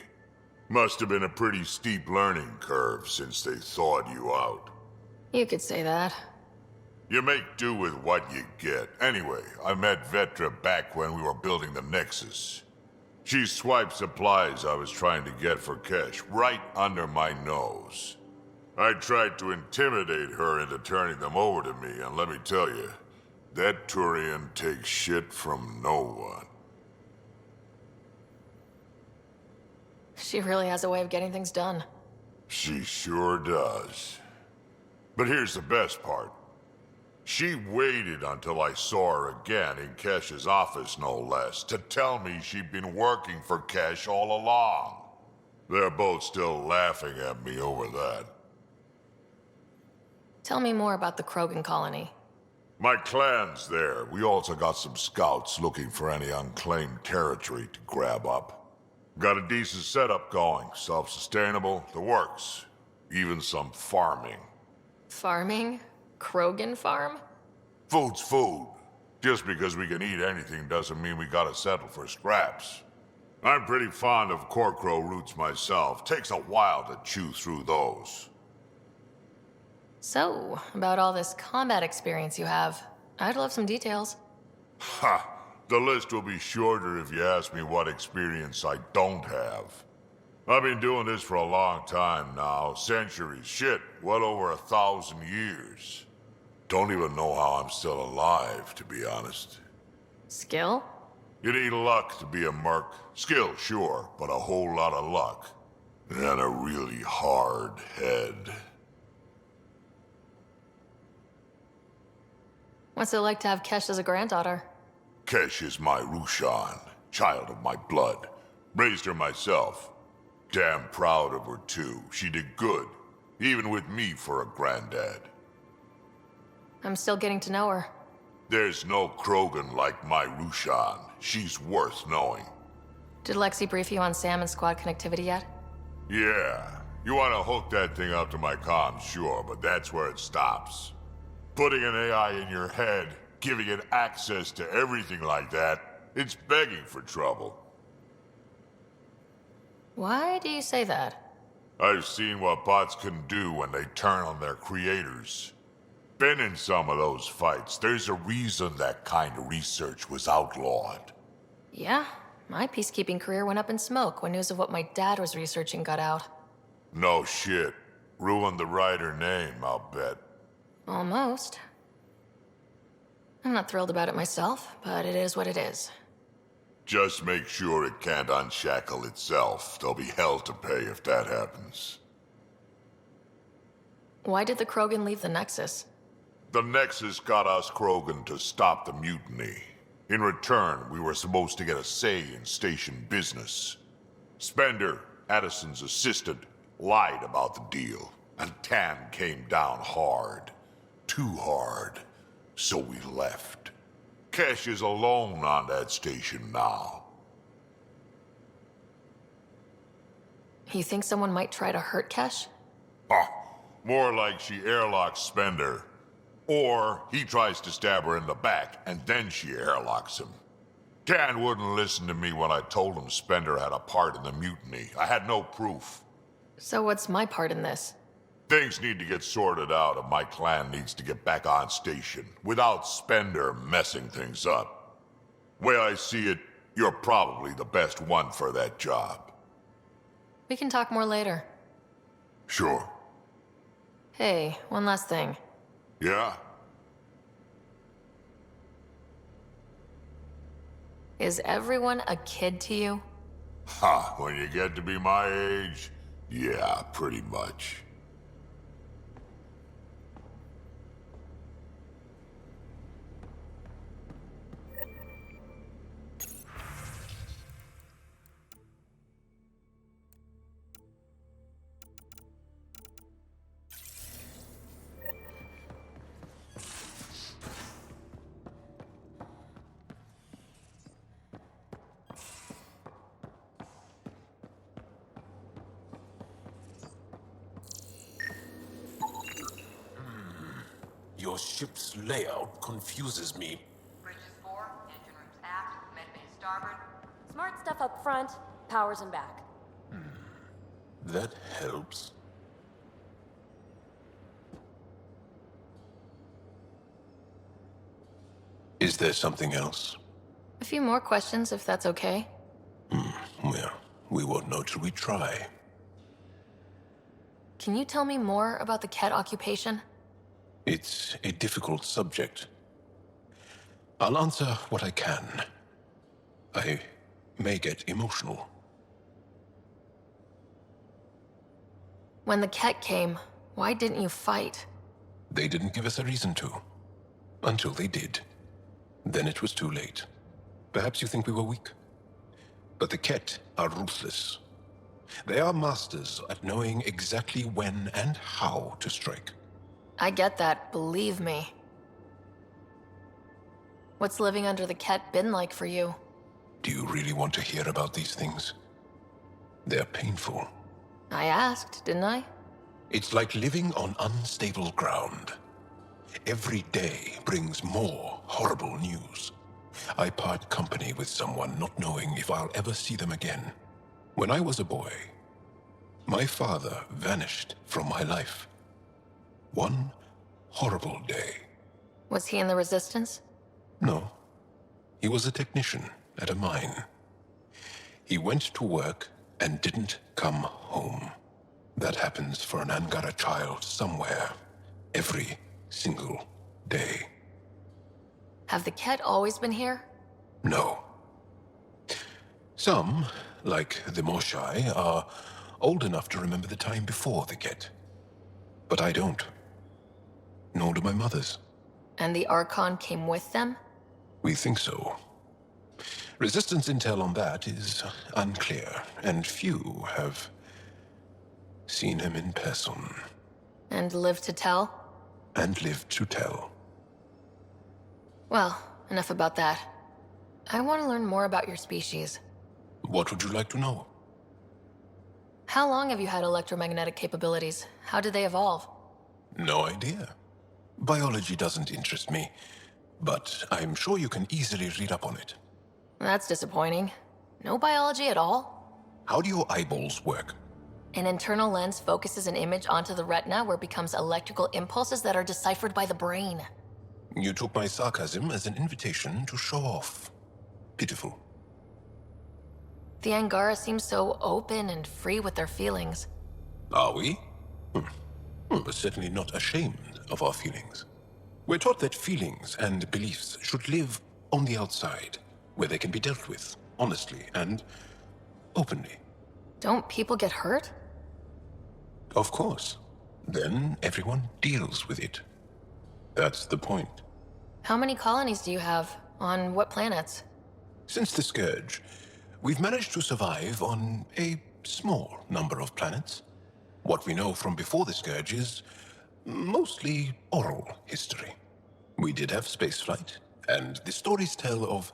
Speaker 16: Must have been a pretty steep learning curve since they thawed you out.
Speaker 3: You could say that.
Speaker 16: You make do with what you get. Anyway, I met Vetra back when we were building the Nexus. She swiped supplies I was trying to get for cash right under my nose. I tried to intimidate her into turning them over to me, and let me tell you, that Turian takes shit from no one.
Speaker 3: She really has a way of getting things done.
Speaker 16: She sure does. But here's the best part. She waited until I saw her again in Kesh's office, no less, to tell me she'd been working for Kesh all along. They're both still laughing at me over that.
Speaker 3: Tell me more about the Krogan colony.
Speaker 16: My clan's there. We also got some scouts looking for any unclaimed territory to grab up. Got a decent setup going. Self-sustainable, the works. Even some farming.
Speaker 3: Farming? Krogan farm?
Speaker 16: Food's food. Just because we can eat anything doesn't mean we gotta settle for scraps. I'm pretty fond of Corcrow roots myself. Takes a while to chew through those.
Speaker 3: So, about all this combat experience you have, I'd love some details.
Speaker 16: Ha! The list will be shorter if you ask me what experience I don't have. I've been doing this for a long time now. Centuries. Shit, well over 1,000 years. Don't even know how I'm still alive, to be honest.
Speaker 3: Skill?
Speaker 16: You need luck to be a merc. Skill, sure, but a whole lot of luck. And a really hard head.
Speaker 3: What's it like to have Kesh as a granddaughter?
Speaker 16: Kesh is my Rushan, child of my blood. Raised her myself. Damn proud of her, too. She did good, even with me for a granddad.
Speaker 3: I'm still getting to know her.
Speaker 16: There's no Krogan like my Rushan. She's worth knowing.
Speaker 3: Did Lexi brief you on Sam and squad connectivity yet?
Speaker 16: Yeah. You want to hook that thing up to my comms, sure, but that's where it stops. Putting an AI in your head, giving it access to everything like that, it's begging for trouble.
Speaker 3: Why do you say that?
Speaker 16: I've seen what bots can do when they turn on their creators. Been in some of those fights. There's a reason that kind of research was outlawed.
Speaker 3: Yeah, my peacekeeping career went up in smoke when news of what my dad was researching got out.
Speaker 16: No shit. Ruined the writer name, I'll bet.
Speaker 3: Almost. I'm not thrilled about it myself, but it is what it is.
Speaker 16: Just make sure it can't unshackle itself. There'll be hell to pay if that happens.
Speaker 3: Why did the Krogan leave the Nexus?
Speaker 16: The Nexus got us Krogan to stop the mutiny. In return, we were supposed to get a say in station business. Spender, Addison's assistant, lied about the deal, and Tan came down hard. Too hard. So we left. Kesh is alone on that station now.
Speaker 3: You think someone might try to hurt Kesh?
Speaker 16: More like she airlocks Spender. Or he tries to stab her in the back, and then she airlocks him. Tan wouldn't listen to me when I told him Spender had a part in the mutiny. I had no proof.
Speaker 3: So what's my part in this?
Speaker 16: Things need to get sorted out, and my clan needs to get back on station, without Spender messing things up. Way I see it, you're probably the best one for that job.
Speaker 3: We can talk more later.
Speaker 16: Sure.
Speaker 3: Hey, one last thing.
Speaker 16: Yeah?
Speaker 3: Is everyone a kid to you?
Speaker 16: Ha, when you get to be my age, yeah, pretty much.
Speaker 10: Your ship's layout confuses me.
Speaker 17: Bridges 4, engine rooms aft, medbay starboard. Smart stuff up front, powers in back.
Speaker 5: That helps. Is there something else?
Speaker 3: A few more questions, if that's okay.
Speaker 5: Well, we won't know till we try.
Speaker 3: Can you tell me more about the Ket occupation?
Speaker 5: It's a difficult subject. I'll answer what I can. I may get emotional.
Speaker 3: When the Ket came, why didn't you fight?
Speaker 5: They didn't give us a reason to. Until they did. Then it was too late. Perhaps you think we were weak. But the Ket are ruthless. They are masters at knowing exactly when and how to strike.
Speaker 3: I get that, believe me. What's living under the Ket been like for you?
Speaker 5: Do you really want to hear about these things? They're painful.
Speaker 3: I asked, didn't I?
Speaker 5: It's like living on unstable ground. Every day brings more horrible news. I part company with someone not knowing if I'll ever see them again. When I was a boy, my father vanished from my life. One horrible day.
Speaker 3: Was he in the Resistance?
Speaker 5: No. He was a technician at a mine. He went to work and didn't come home. That happens for an Angara child somewhere, every single day.
Speaker 3: Have the Ket always been here?
Speaker 5: No. Some, like the Moshai, are old enough to remember the time before the Ket. But I don't. Nor do my mothers.
Speaker 3: And the Archon came with them?
Speaker 5: We think so. Resistance intel on that is unclear, and few have seen him in person.
Speaker 3: And lived to tell?
Speaker 5: And lived to tell.
Speaker 3: Well, enough about that. I want to learn more about your species.
Speaker 5: What would you like to know?
Speaker 3: How long have you had electromagnetic capabilities? How did they evolve?
Speaker 5: No idea. Biology doesn't interest me, but I'm sure you can easily read up on it.
Speaker 3: That's disappointing. No biology at all?
Speaker 5: How do your eyeballs work?
Speaker 3: An internal lens focuses an image onto the retina where it becomes electrical impulses that are deciphered by the brain.
Speaker 5: You took my sarcasm as an invitation to show off. Pitiful.
Speaker 3: The Angara seem so open and free with their feelings.
Speaker 5: Are we? We're certainly not ashamed of our feelings. We're taught that feelings and beliefs should live on the outside, where they can be dealt with, honestly and openly.
Speaker 3: Don't people get hurt?
Speaker 5: Of course. Then everyone deals with it. That's the point.
Speaker 3: How many colonies do you have? On what planets?
Speaker 5: Since the Scourge, we've managed to survive on a small number of planets. What we know from before the Scourge is mostly oral history. We did have spaceflight, and the stories tell of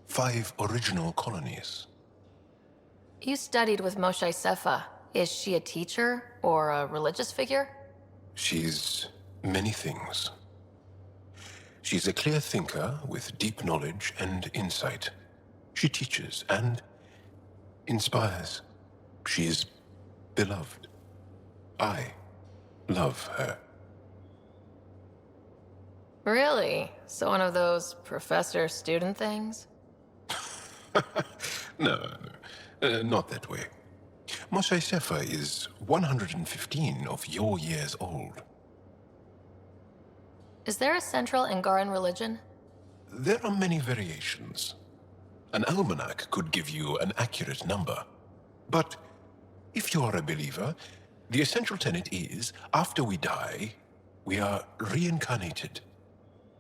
Speaker 5: 5 original colonies.
Speaker 3: You studied with Moshe Sefa. Is she a teacher or a religious figure?
Speaker 5: She's many things. She's a clear thinker with deep knowledge and insight. She teaches and inspires. She's beloved. I love her.
Speaker 3: Really? So one of those professor-student things?
Speaker 5: No, not that way. Moshe Sefa is 115 of your years old.
Speaker 3: Is there a central Angaran religion?
Speaker 5: There are many variations. An almanac could give you an accurate number. But if you are a believer, the essential tenet is, after we die, we are reincarnated.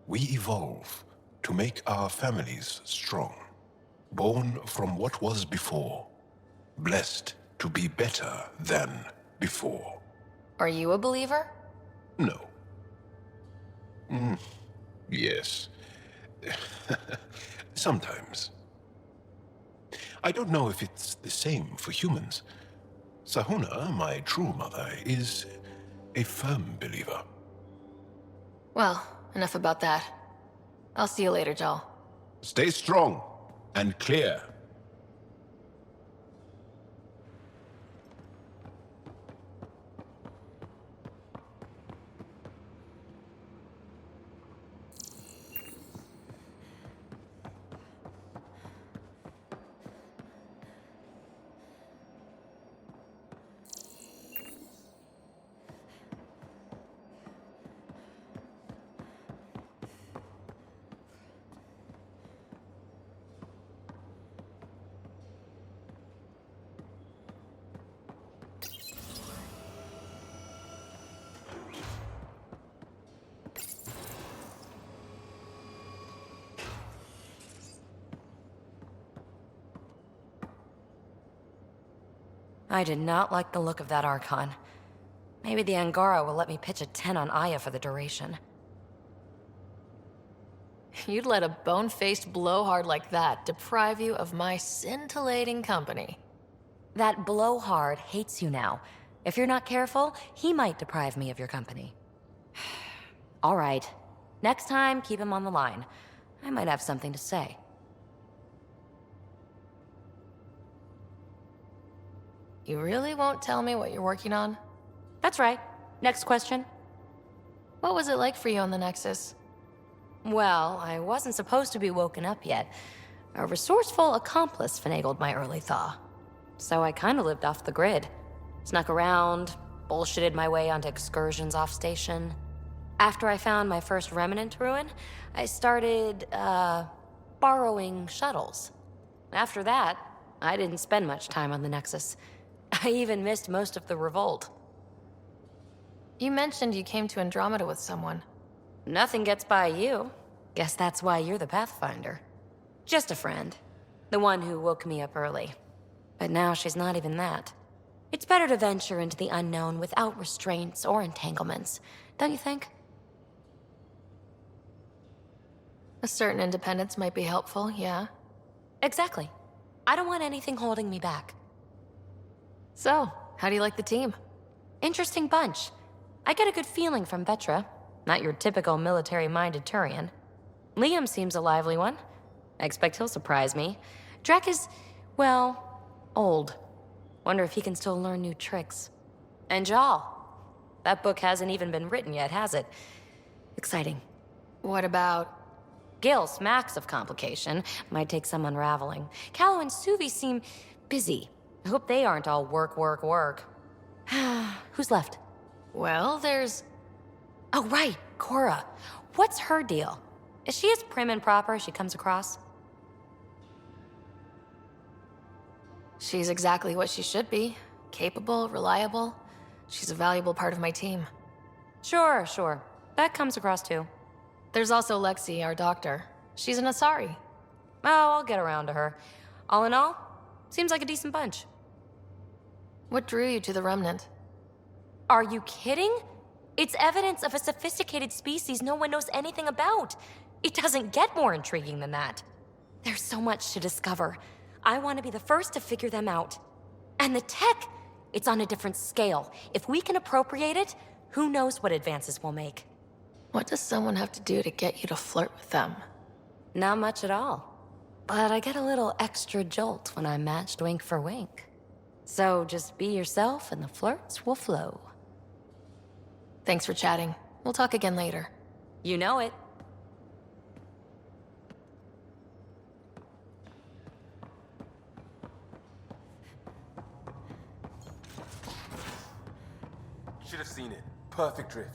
Speaker 5: We evolve to make our families strong. Born from what was before. Blessed to be better than before.
Speaker 3: Are you a believer?
Speaker 5: No. Yes. Sometimes. I don't know if it's the same for humans. Sahuna, my true mother, is a firm believer.
Speaker 3: Well, enough about that. I'll see you later, Jal.
Speaker 5: Stay strong and clear.
Speaker 6: I did not like the look of that Archon. Maybe the Angara will let me pitch a 10 on Aya for the duration.
Speaker 3: You'd let a bone-faced blowhard like that deprive you of my scintillating company.
Speaker 6: That blowhard hates you now. If you're not careful, he might deprive me of your company. All right. Next time, keep him on the line. I might have something to say.
Speaker 3: You really won't tell me what you're working on?
Speaker 6: That's right. Next question.
Speaker 3: What was it like for you on the Nexus?
Speaker 6: Well, I wasn't supposed to be woken up yet. A resourceful accomplice finagled my early thaw. So I kinda lived off the grid. Snuck around, bullshitted my way onto excursions off station. After I found my first remnant ruin, I started, borrowing shuttles. After that, I didn't spend much time on the Nexus. I even missed most of the revolt.
Speaker 3: You mentioned you came to Andromeda with someone.
Speaker 6: Nothing gets by you. Guess that's why you're the Pathfinder. Just a friend. The one who woke me up early. But now she's not even that. It's better to venture into the unknown without restraints or entanglements, don't you think?
Speaker 3: A certain independence might be helpful, yeah.
Speaker 6: Exactly. I don't want anything holding me back.
Speaker 3: So, how do you like the team?
Speaker 6: Interesting bunch. I get a good feeling from Vetra. Not your typical military-minded Turian. Liam seems a lively one. I expect he'll surprise me. Drek is, well, old. Wonder if he can still learn new tricks. And Jal. That book hasn't even been written yet, has it? Exciting.
Speaker 3: What about...
Speaker 6: Gil smacks of complication. Might take some unraveling. Callow and Suvi seem busy. I hope they aren't all work, work, work. Who's left?
Speaker 3: Well, there's...
Speaker 6: Oh, right, Cora. What's her deal? Is she as prim and proper as she comes across?
Speaker 3: She's exactly what she should be. Capable, reliable. She's a valuable part of my team.
Speaker 6: Sure. That comes across too.
Speaker 3: There's also Lexi, our doctor. She's an Asari.
Speaker 6: Oh, I'll get around to her. All in all, seems like a decent bunch.
Speaker 3: What drew you to the Remnant?
Speaker 6: Are you kidding? It's evidence of a sophisticated species no one knows anything about. It doesn't get more intriguing than that. There's so much to discover. I want to be the first to figure them out. And the tech, it's on a different scale. If we can appropriate it, who knows what advances we'll make.
Speaker 3: What does someone have to do to get you to flirt with them?
Speaker 6: Not much at all. But I get a little extra jolt when I'm matched wink for wink. So just be yourself and the flirts will flow.
Speaker 3: Thanks for chatting. We'll talk again later.
Speaker 6: You know it.
Speaker 13: Should have seen it. Perfect drift.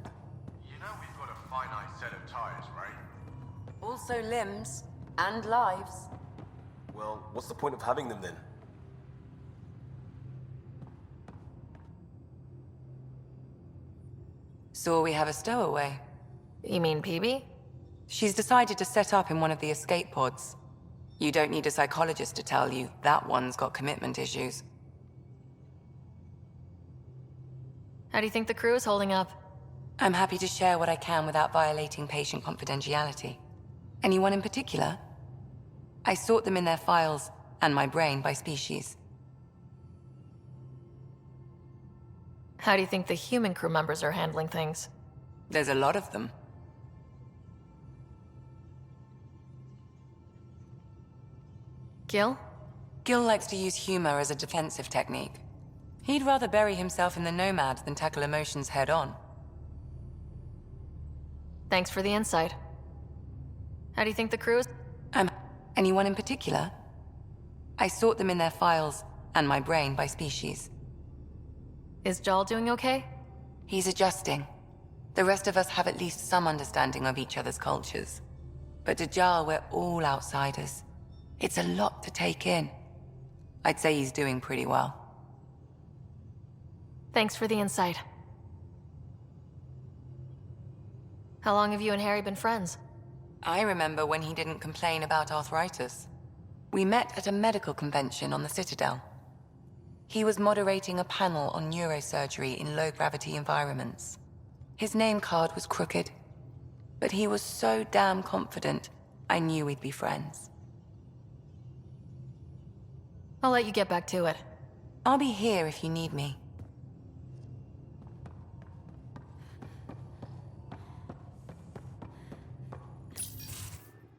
Speaker 14: You know we've got a finite set of tires, right?
Speaker 1: Also limbs and lives.
Speaker 13: Well, what's the point of having them then?
Speaker 1: So we have a stowaway.
Speaker 3: You mean PB?
Speaker 1: She's decided to set up in one of the escape pods. You don't need a psychologist to tell you that one's got commitment issues.
Speaker 3: How do you think the crew is holding up?
Speaker 1: I'm happy to share what I can without violating patient confidentiality. Anyone in particular? I sort them in their files and my brain by species.
Speaker 3: How do you think the human crew members are handling things?
Speaker 1: There's a lot of them.
Speaker 3: Gil?
Speaker 1: Gil likes to use humor as a defensive technique. He'd rather bury himself in the Nomad than tackle emotions head-on.
Speaker 3: Thanks for the insight. How do you think the crew is?
Speaker 1: Anyone in particular? I sort them in their files and my brain by species.
Speaker 3: Is Jal doing okay?
Speaker 1: He's adjusting. The rest of us have at least some understanding of each other's cultures. But to Jal, we're all outsiders. It's a lot to take in. I'd say he's doing pretty well.
Speaker 3: Thanks for the insight. How long have you and Harry been friends?
Speaker 1: I remember when he didn't complain about arthritis. We met at a medical convention on the Citadel. He was moderating a panel on neurosurgery in low-gravity environments. His name card was crooked, but he was so damn confident, I knew we'd be friends.
Speaker 3: I'll let you get back to it.
Speaker 1: I'll be here if you need me.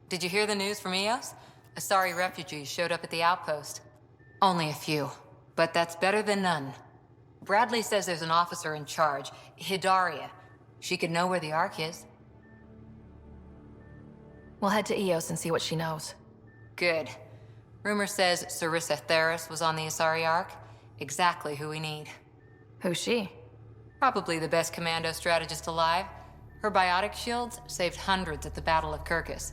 Speaker 4: Did you hear the news from Eos? Asari refugees showed up at the outpost. Only a few, but that's better than none. Bradley says there's an officer in charge, Hidaria. She could know where the Ark is.
Speaker 3: We'll head to Eos and see what she knows.
Speaker 4: Good. Rumor says Sarissa Theris was on the Asari Ark. Exactly who we need.
Speaker 3: Who's she?
Speaker 4: Probably the best commando strategist alive. Her biotic shields saved hundreds at the Battle of Kirkus.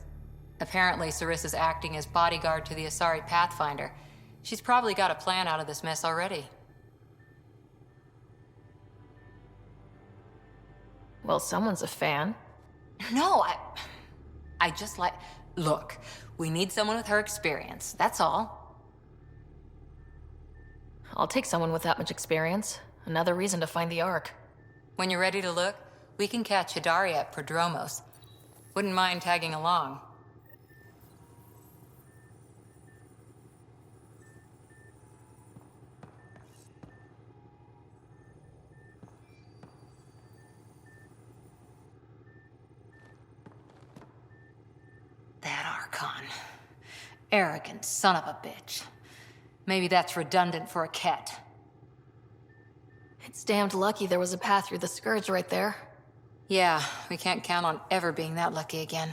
Speaker 4: Apparently, Sarissa's acting as bodyguard to the Asari Pathfinder. She's probably got a plan out of this mess already.
Speaker 3: Well, someone's a fan.
Speaker 4: No, I just like... Look, we need someone with her experience, that's all.
Speaker 3: I'll take someone with that much experience. Another reason to find the Ark.
Speaker 4: When you're ready to look, we can catch Hidaria at Prodromos. Wouldn't mind tagging along. That Archon. Arrogant son of a bitch. Maybe that's redundant for a cat.
Speaker 3: It's damned lucky there was a path through the Scourge right there.
Speaker 4: Yeah, we can't count on ever being that lucky again.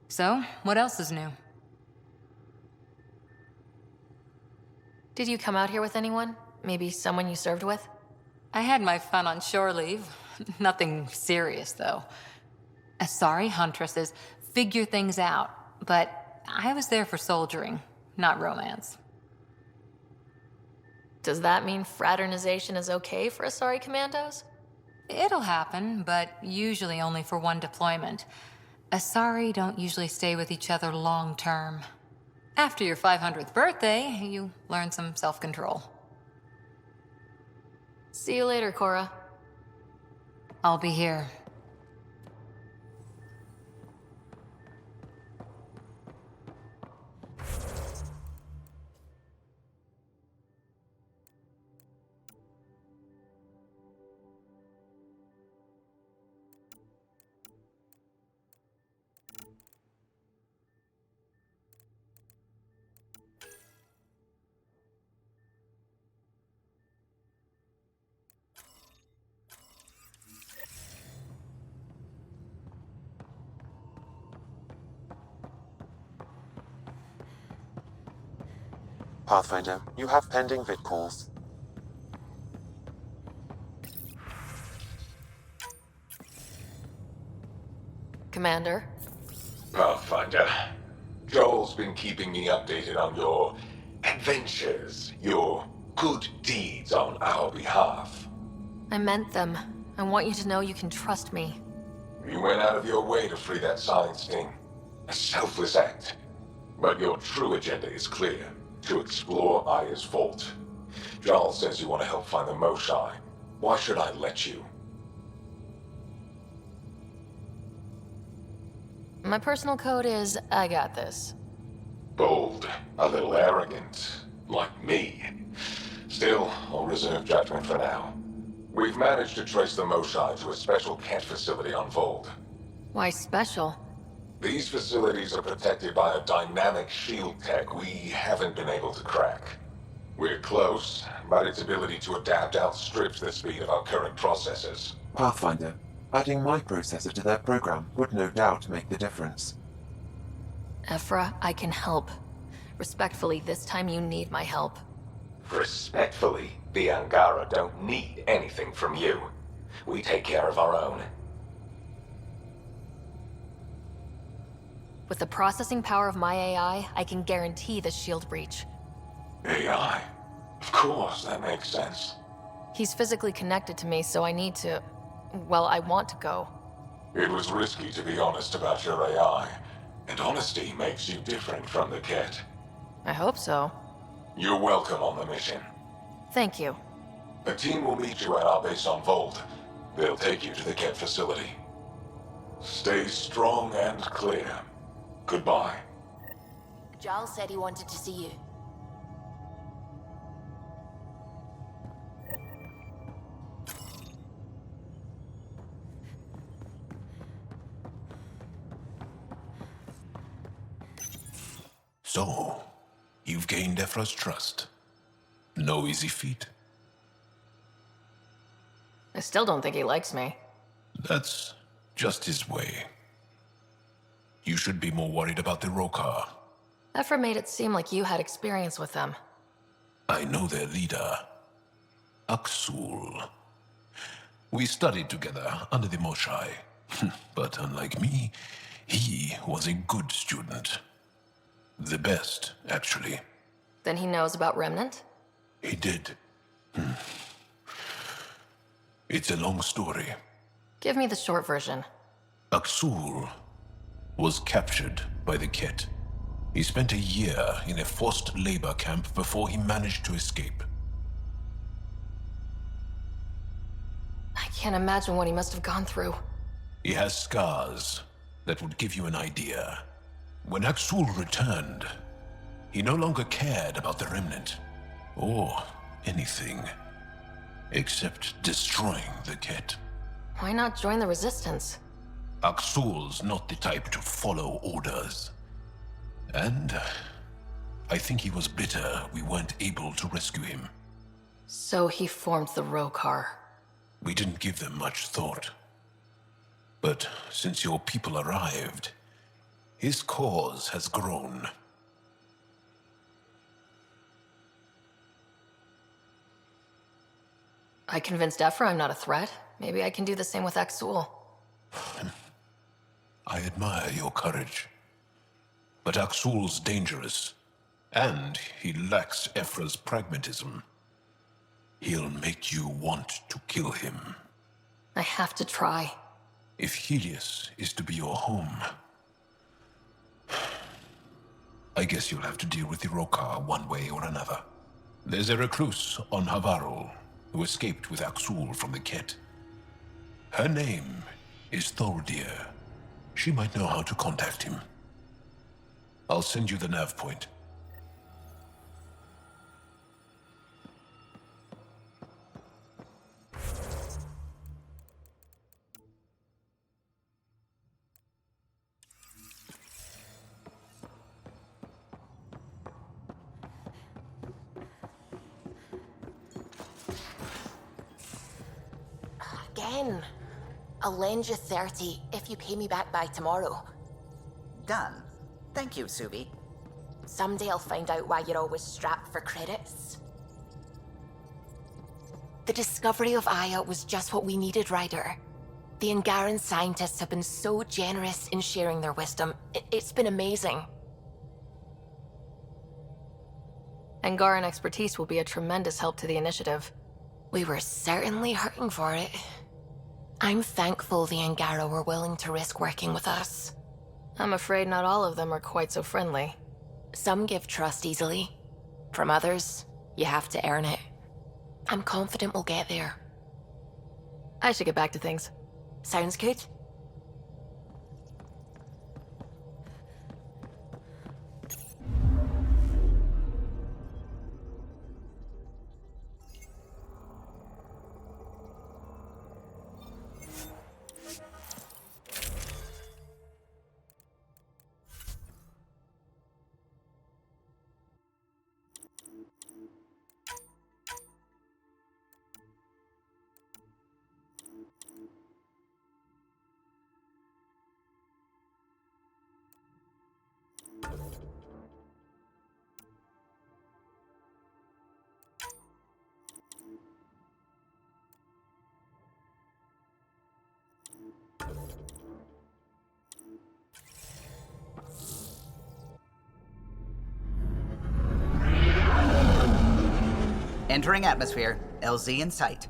Speaker 4: So, what else is new?
Speaker 3: Did you come out here with anyone? Maybe someone you served with?
Speaker 4: I had my fun on shore leave. Nothing serious, though. Asari huntresses figure things out, but I was there for soldiering, not romance.
Speaker 3: Does that mean fraternization is okay for Asari commandos?
Speaker 4: It'll happen, but usually only for one deployment. Asari don't usually stay with each other long term. After your 500th birthday, you learn some self-control.
Speaker 3: See you later, Cora.
Speaker 4: I'll be here.
Speaker 11: Pathfinder, you have pending vid calls.
Speaker 3: Commander?
Speaker 5: Pathfinder, Joel's been keeping me updated on your adventures, your good deeds on our behalf.
Speaker 3: I meant them. I want you to know you can trust me.
Speaker 5: You went out of your way to free that science thing. A selfless act. But your true agenda is clear. To explore Aya's vault. Joel says you want to help find the Moshae. Why should I let you?
Speaker 3: My personal code is, I got this.
Speaker 5: Bold, a little arrogant, like me. Still, I'll reserve judgment for now. We've managed to trace the Moshae to a special cat facility on Vold.
Speaker 3: Why special?
Speaker 5: These facilities are protected by a dynamic shield tech we haven't been able to crack. We're close, but its ability to adapt outstrips the speed of our current processors.
Speaker 11: Pathfinder, adding my processor to their program would no doubt make the difference.
Speaker 3: Ephra, I can help. Respectfully, this time you need my help.
Speaker 5: Respectfully, the Angara don't need anything from you. We take care of our own.
Speaker 3: With the processing power of my AI, I can guarantee the shield breach.
Speaker 5: AI? Of course, that makes sense.
Speaker 3: He's physically connected to me, so I need to... well, I want to go.
Speaker 5: It was risky to be honest about your AI, and honesty makes you different from the Ket.
Speaker 3: I hope so.
Speaker 5: You're welcome on the mission.
Speaker 3: Thank you.
Speaker 5: A team will meet you at our base on Vold. They'll take you to the Ket facility. Stay strong and clear. Goodbye.
Speaker 17: Giles said he wanted to see you.
Speaker 5: So, you've gained Ephra's trust. No easy feat.
Speaker 3: I still don't think he likes me.
Speaker 5: That's just his way. You should be more worried about the Rokar.
Speaker 3: Ephra made it seem like you had experience with them.
Speaker 5: I know their leader, Aksul. We studied together under the Moshae. But unlike me, he was a good student. The best, actually.
Speaker 3: Then he knows about Remnant?
Speaker 5: He did. It's a long story.
Speaker 3: Give me the short version.
Speaker 5: Aksul was captured by the Ket. He spent a year in a forced labor camp before he managed to escape.
Speaker 3: I can't imagine what he must have gone through.
Speaker 5: He has scars that would give you an idea. When Aksul returned, he no longer cared about the Remnant, or anything, except destroying the Ket.
Speaker 3: Why not join the Resistance?
Speaker 5: Aksul's not the type to follow orders. And I think he was bitter we weren't able to rescue him.
Speaker 3: So he formed the Rokar.
Speaker 5: We didn't give them much thought. But since your people arrived, his cause has grown.
Speaker 3: I convinced Ephra I'm not a threat. Maybe I can do the same with Axul.
Speaker 5: I admire your courage. But Axul's dangerous, and he lacks Ephra's pragmatism. He'll make you want to kill him.
Speaker 3: I have to try.
Speaker 5: If Helios is to be your home, I guess you'll have to deal with the Rokar one way or another. There's a recluse on Havarul who escaped with Axul from the Ket. Her name is Thordir. She might know how to contact him. I'll send you the nav point.
Speaker 6: Again. I'll lend you 30 if you pay me back by tomorrow.
Speaker 7: Done. Thank you, Subi.
Speaker 6: Someday I'll find out why you're always strapped for credits. The discovery of Aya was just what we needed, Ryder. The Angaran scientists have been so generous in sharing their wisdom. It's been amazing.
Speaker 3: Angaran expertise will be a tremendous help to the initiative.
Speaker 6: We were certainly hurting for it. I'm thankful the Angara were willing to risk working with us.
Speaker 3: I'm afraid not all of them are quite so friendly.
Speaker 6: Some give trust easily. From others, you have to earn it. I'm confident we'll get there.
Speaker 3: I should get back to things.
Speaker 6: Sounds good.
Speaker 7: Entering atmosphere. LZ in sight.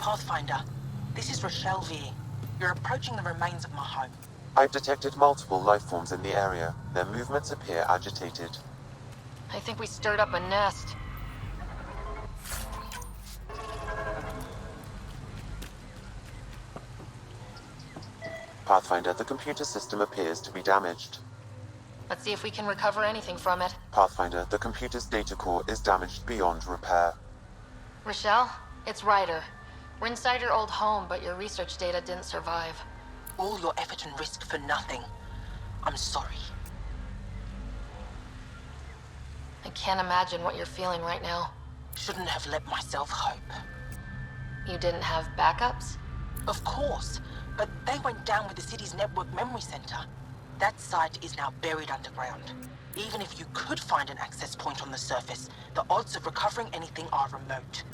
Speaker 9: Pathfinder, this is Rochelle Veer. You're approaching the remains of my home.
Speaker 11: I've detected multiple life forms in the area. Their movements appear agitated.
Speaker 3: I think we stirred up a nest.
Speaker 11: Pathfinder, the computer system appears to be damaged.
Speaker 3: Let's see if we can recover anything from it.
Speaker 11: Pathfinder, the computer's data core is damaged beyond repair.
Speaker 3: Rochelle, it's Ryder. We're inside your old home, but your research data didn't survive.
Speaker 9: All your effort and risk for nothing. I'm sorry.
Speaker 3: I can't imagine what you're feeling right now.
Speaker 9: Shouldn't have let myself hope.
Speaker 3: You didn't have backups?
Speaker 9: Of course, but they went down with the city's network memory center. That site is now buried underground. Even if you could find an access point on the surface, the odds of recovering anything are remote.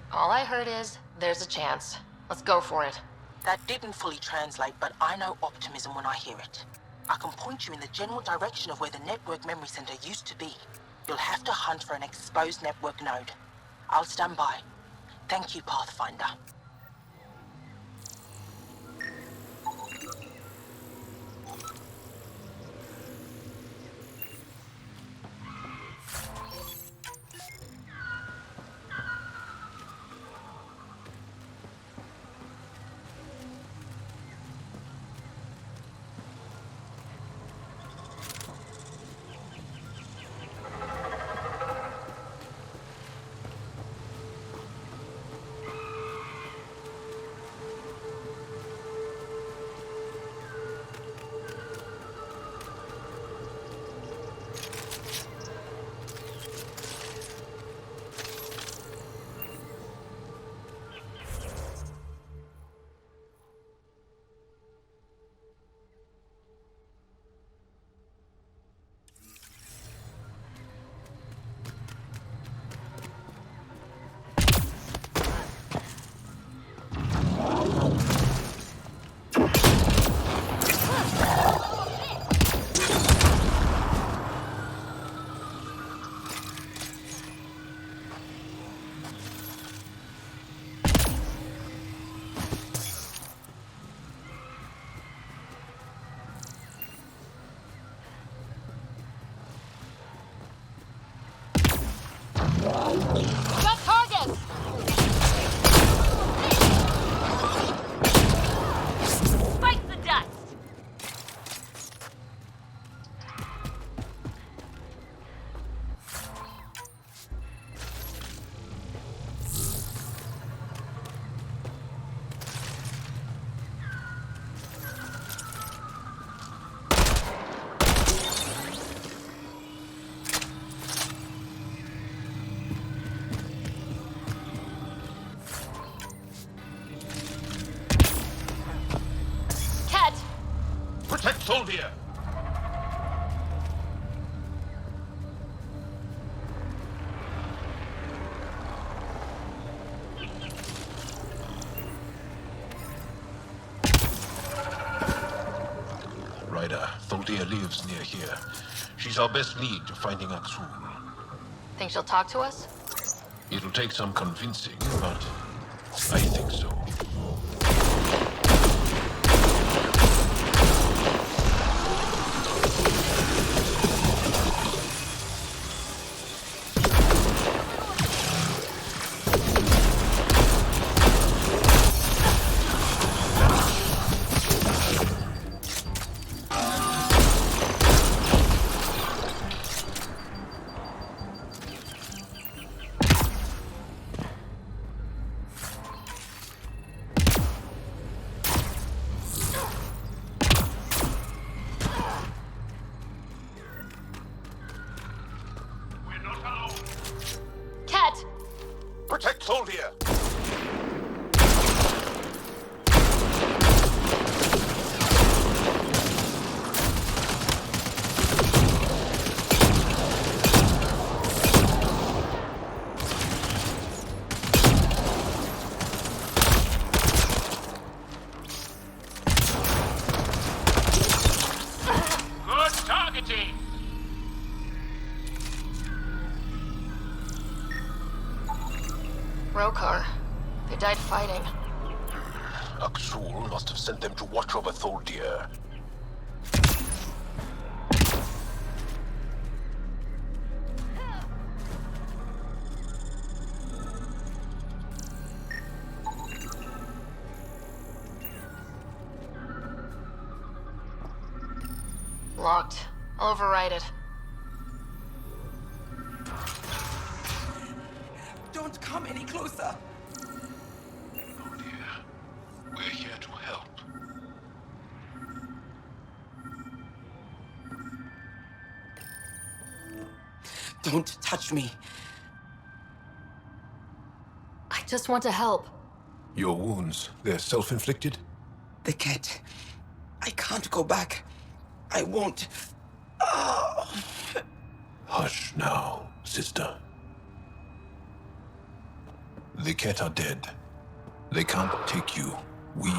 Speaker 3: All I heard is, there's a chance. Let's go for it.
Speaker 9: That didn't fully translate, but I know optimism when I hear it. I can point you in the general direction of where the network memory center used to be. You'll have to hunt for an exposed network node. I'll stand by. Thank you, Pathfinder.
Speaker 3: Got targets! Spike the dust!
Speaker 14: Protect Soldier! Ryder, Tholdia lives near here. She's our best lead to finding Aksul.
Speaker 3: Think she'll talk to us?
Speaker 14: It'll take some convincing, but I think so. Protect Soldier! Good targeting!
Speaker 3: Rokar. They died fighting.
Speaker 14: Aksul must have sent them to watch over Tholdir.
Speaker 3: Locked. I'll override it.
Speaker 9: Don't come any closer.
Speaker 14: Oh dear. We're here to help.
Speaker 9: Don't touch me.
Speaker 3: I just want to help.
Speaker 5: Your wounds, they're self-inflicted?
Speaker 9: The cat. I can't go back. I won't. Oh.
Speaker 5: Hush now, sister. The Ket are dead. They can't take you. We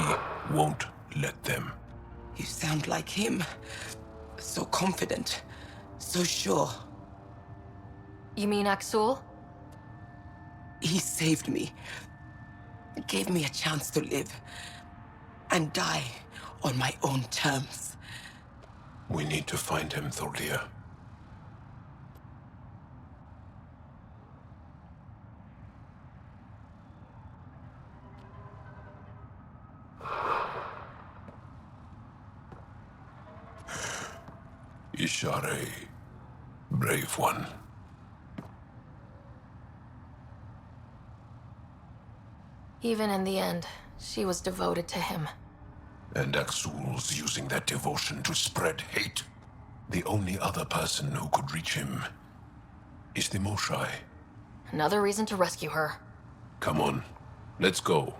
Speaker 5: won't let them.
Speaker 9: You sound like him. So confident. So sure.
Speaker 3: You mean Aksul?
Speaker 9: He saved me. Gave me a chance to live. And die on my own terms.
Speaker 5: We need to find him, Tholdir. Ishare, brave one.
Speaker 3: Even in the end, she was devoted to him.
Speaker 5: And Aksul's using that devotion to spread hate. The only other person who could reach him is the Moshai.
Speaker 3: Another reason to rescue her.
Speaker 5: Come on, let's go.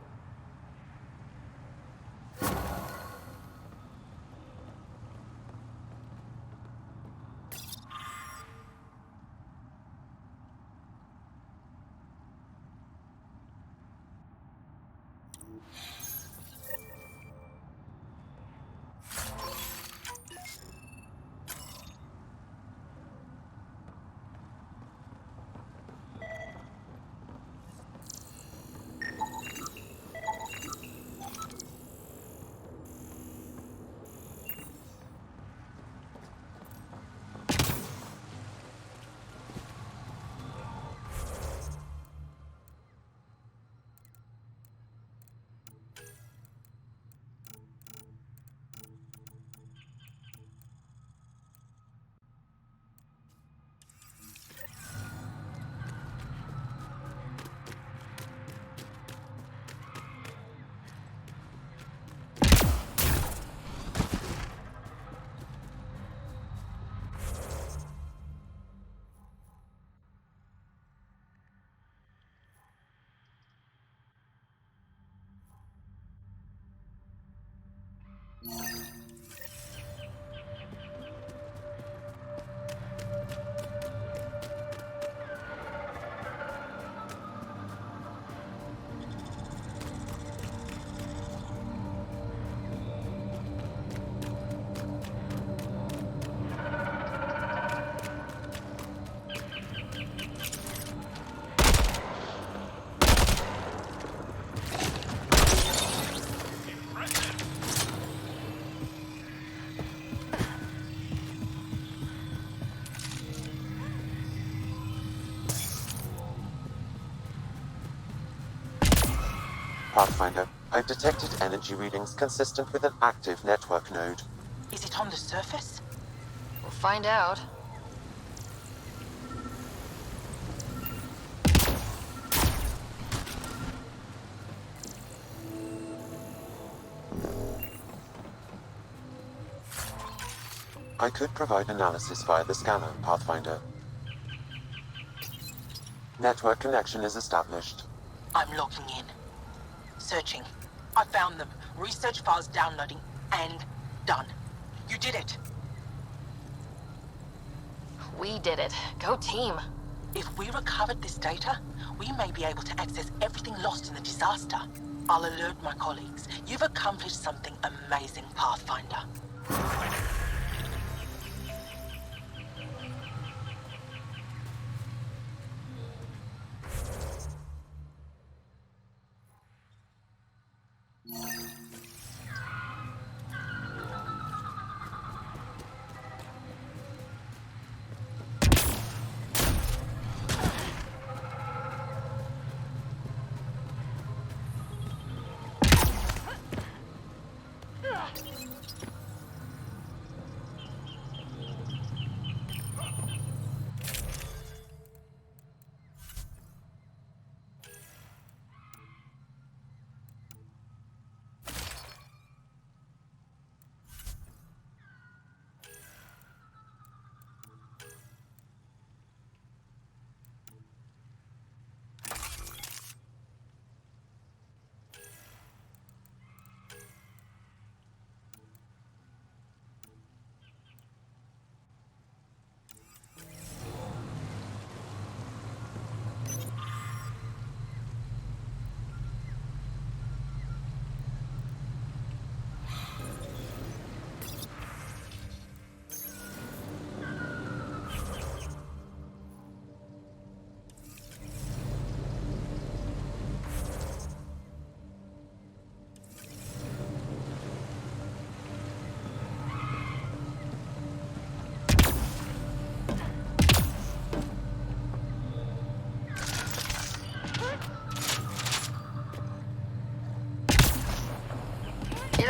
Speaker 11: Pathfinder, I've detected energy readings consistent with an active network node.
Speaker 9: Is it on the surface?
Speaker 3: We'll find out.
Speaker 11: I could provide analysis via the scanner, Pathfinder. Network connection is established.
Speaker 9: I'm logging in. Searching. I found them. Research files downloading. And done. You did it.
Speaker 3: We did it. Go team.
Speaker 9: If we recovered this data, we may be able to access everything lost in the disaster. I'll alert my colleagues. You've accomplished something amazing, Pathfinder.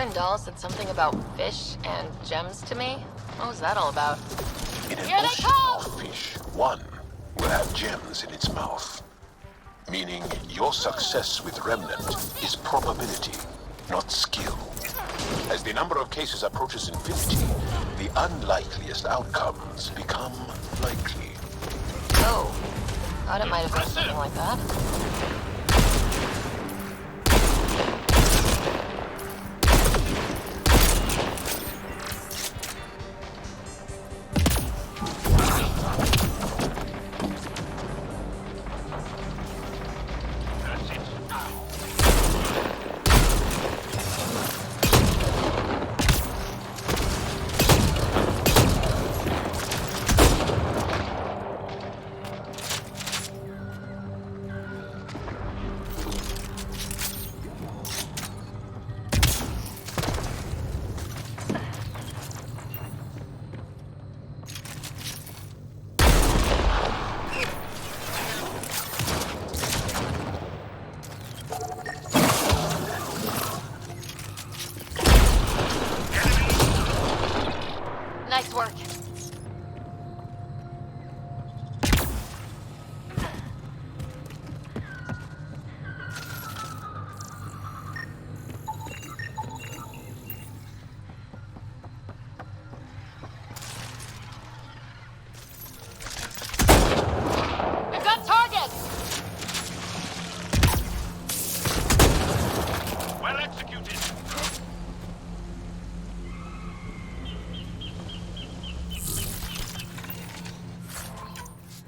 Speaker 3: Iron Doll said something about fish and gems to me. What was that all about?
Speaker 14: In an
Speaker 3: Here they
Speaker 14: ocean
Speaker 3: come!
Speaker 14: of fish, one will have gems in its mouth. Meaning your success with Remnant is probability, not skill. As the number of cases approaches infinity, the unlikeliest outcomes become likely.
Speaker 3: Oh, thought it might have been something like that. Nice work. We've got targets!
Speaker 18: Well executed.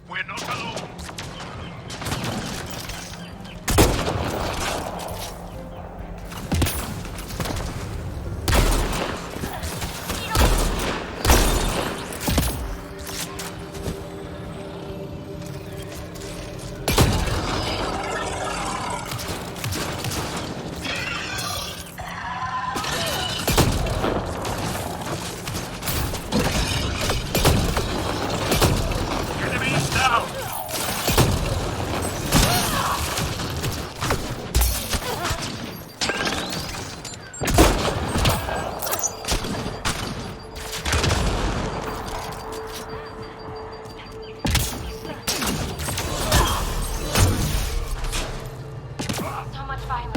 Speaker 18: We're not alone. Enemies down.
Speaker 17: So much violence.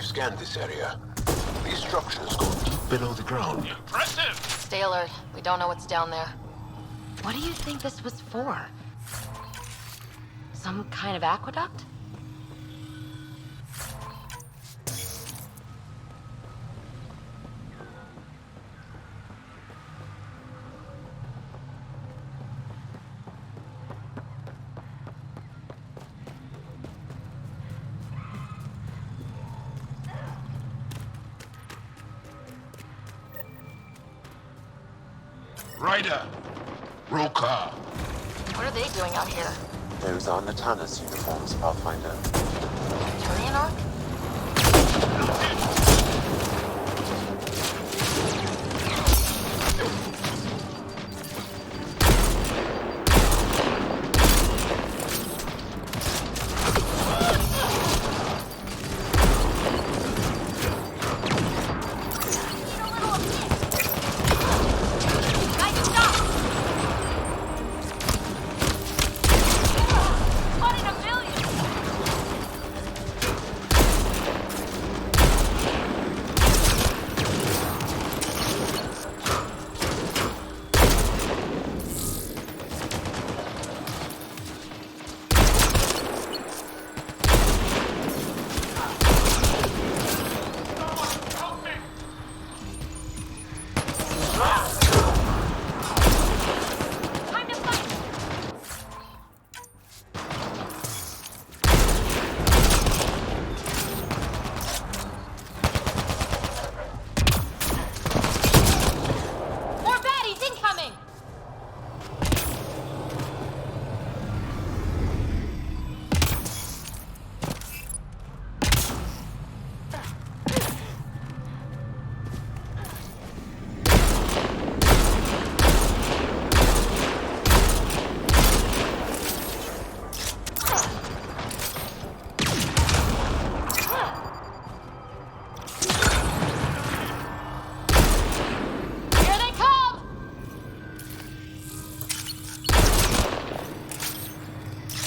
Speaker 14: Scanned this area. These structures go deep below the ground.
Speaker 18: Impressive!
Speaker 6: Stay alert. We don't know what's down there. What do you think this was for? Some kind of aqueduct?
Speaker 14: Ryder! Roka!
Speaker 6: What are they doing out here?
Speaker 11: Those are Natana's uniforms, Pathfinder.
Speaker 6: Turian Ark?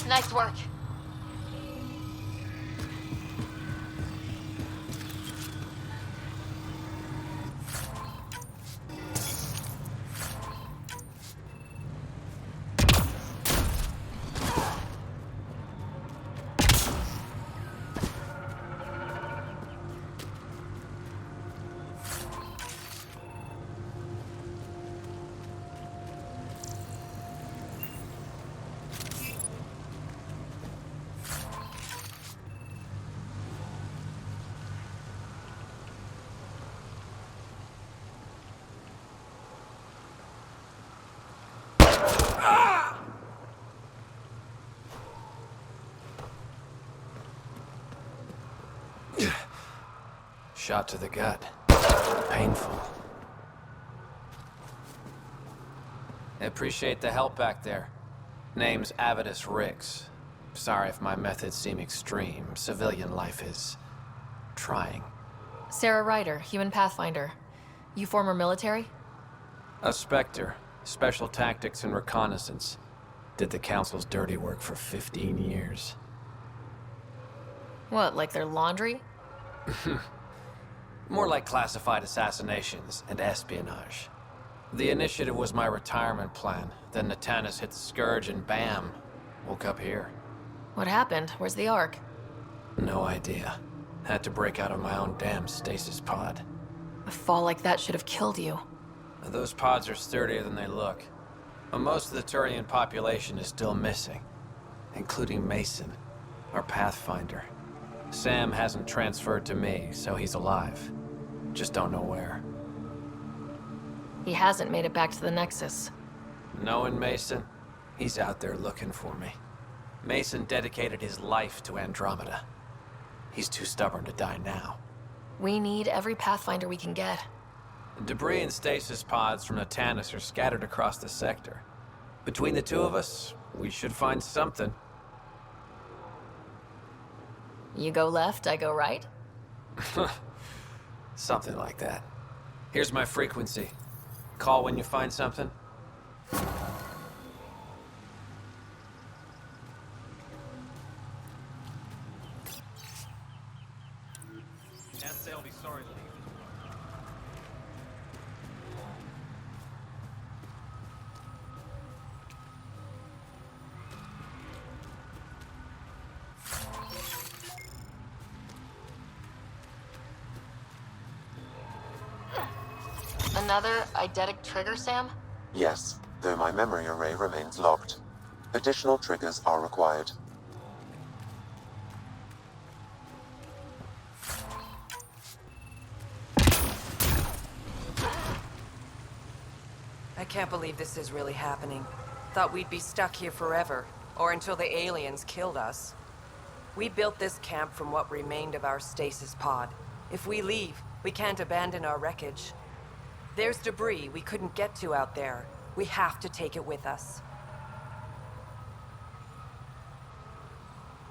Speaker 6: Nice work.
Speaker 19: Shot to the gut. Painful. I appreciate the help back there. Name's Avidus Rix. Sorry if my methods seem extreme. Civilian life is trying.
Speaker 3: Sarah Ryder, human pathfinder. You former military?
Speaker 19: A Spectre. Special tactics and reconnaissance. Did the Council's dirty work for 15 years.
Speaker 3: What, like their laundry?
Speaker 19: More like classified assassinations and espionage. The initiative was my retirement plan. Then Natanis hit the Scourge and bam, woke up here.
Speaker 3: What happened? Where's the Ark?
Speaker 19: No idea. Had to break out of my own damn stasis pod.
Speaker 3: A fall like that should have killed you.
Speaker 19: Those pods are sturdier than they look. But most of the Turian population is still missing, including Mason, our Pathfinder. Sam hasn't transferred to me, so he's alive. Just don't know where.
Speaker 3: He hasn't made it back to the Nexus.
Speaker 19: Knowing Mason, he's out there looking for me. Mason dedicated his life to Andromeda. He's too stubborn to die now.
Speaker 3: We need every Pathfinder we can get.
Speaker 19: Debris and stasis pods from the Tannis are scattered across the sector. Between the two of us, we should find something.
Speaker 3: You go left, I go right?
Speaker 19: Something like that. Here's my frequency. Call when you find something. Can't say I'll be sorry to leave.
Speaker 3: Another eidetic trigger, Sam?
Speaker 11: Yes, though my memory array remains locked. Additional triggers are required.
Speaker 20: I can't believe this is really happening. Thought we'd be stuck here forever, or until the aliens killed us. We built this camp from what remained of our stasis pod. If we leave, we can't abandon our wreckage. There's debris we couldn't get to out there. We have to take it with us.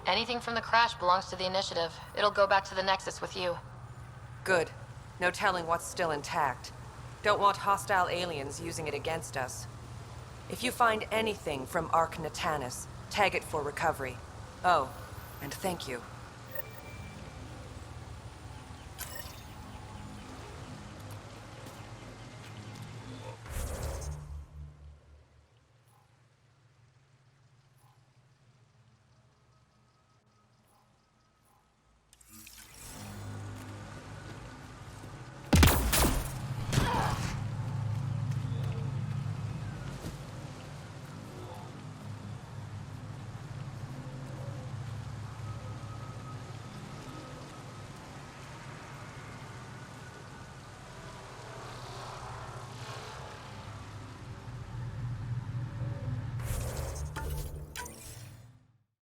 Speaker 3: Anything from the crash belongs to the Initiative. It'll go back to the Nexus with you.
Speaker 20: Good. No telling what's still intact. Don't want hostile aliens using it against us. If you find anything from Ark Natanis, tag it for recovery. Oh, and thank you.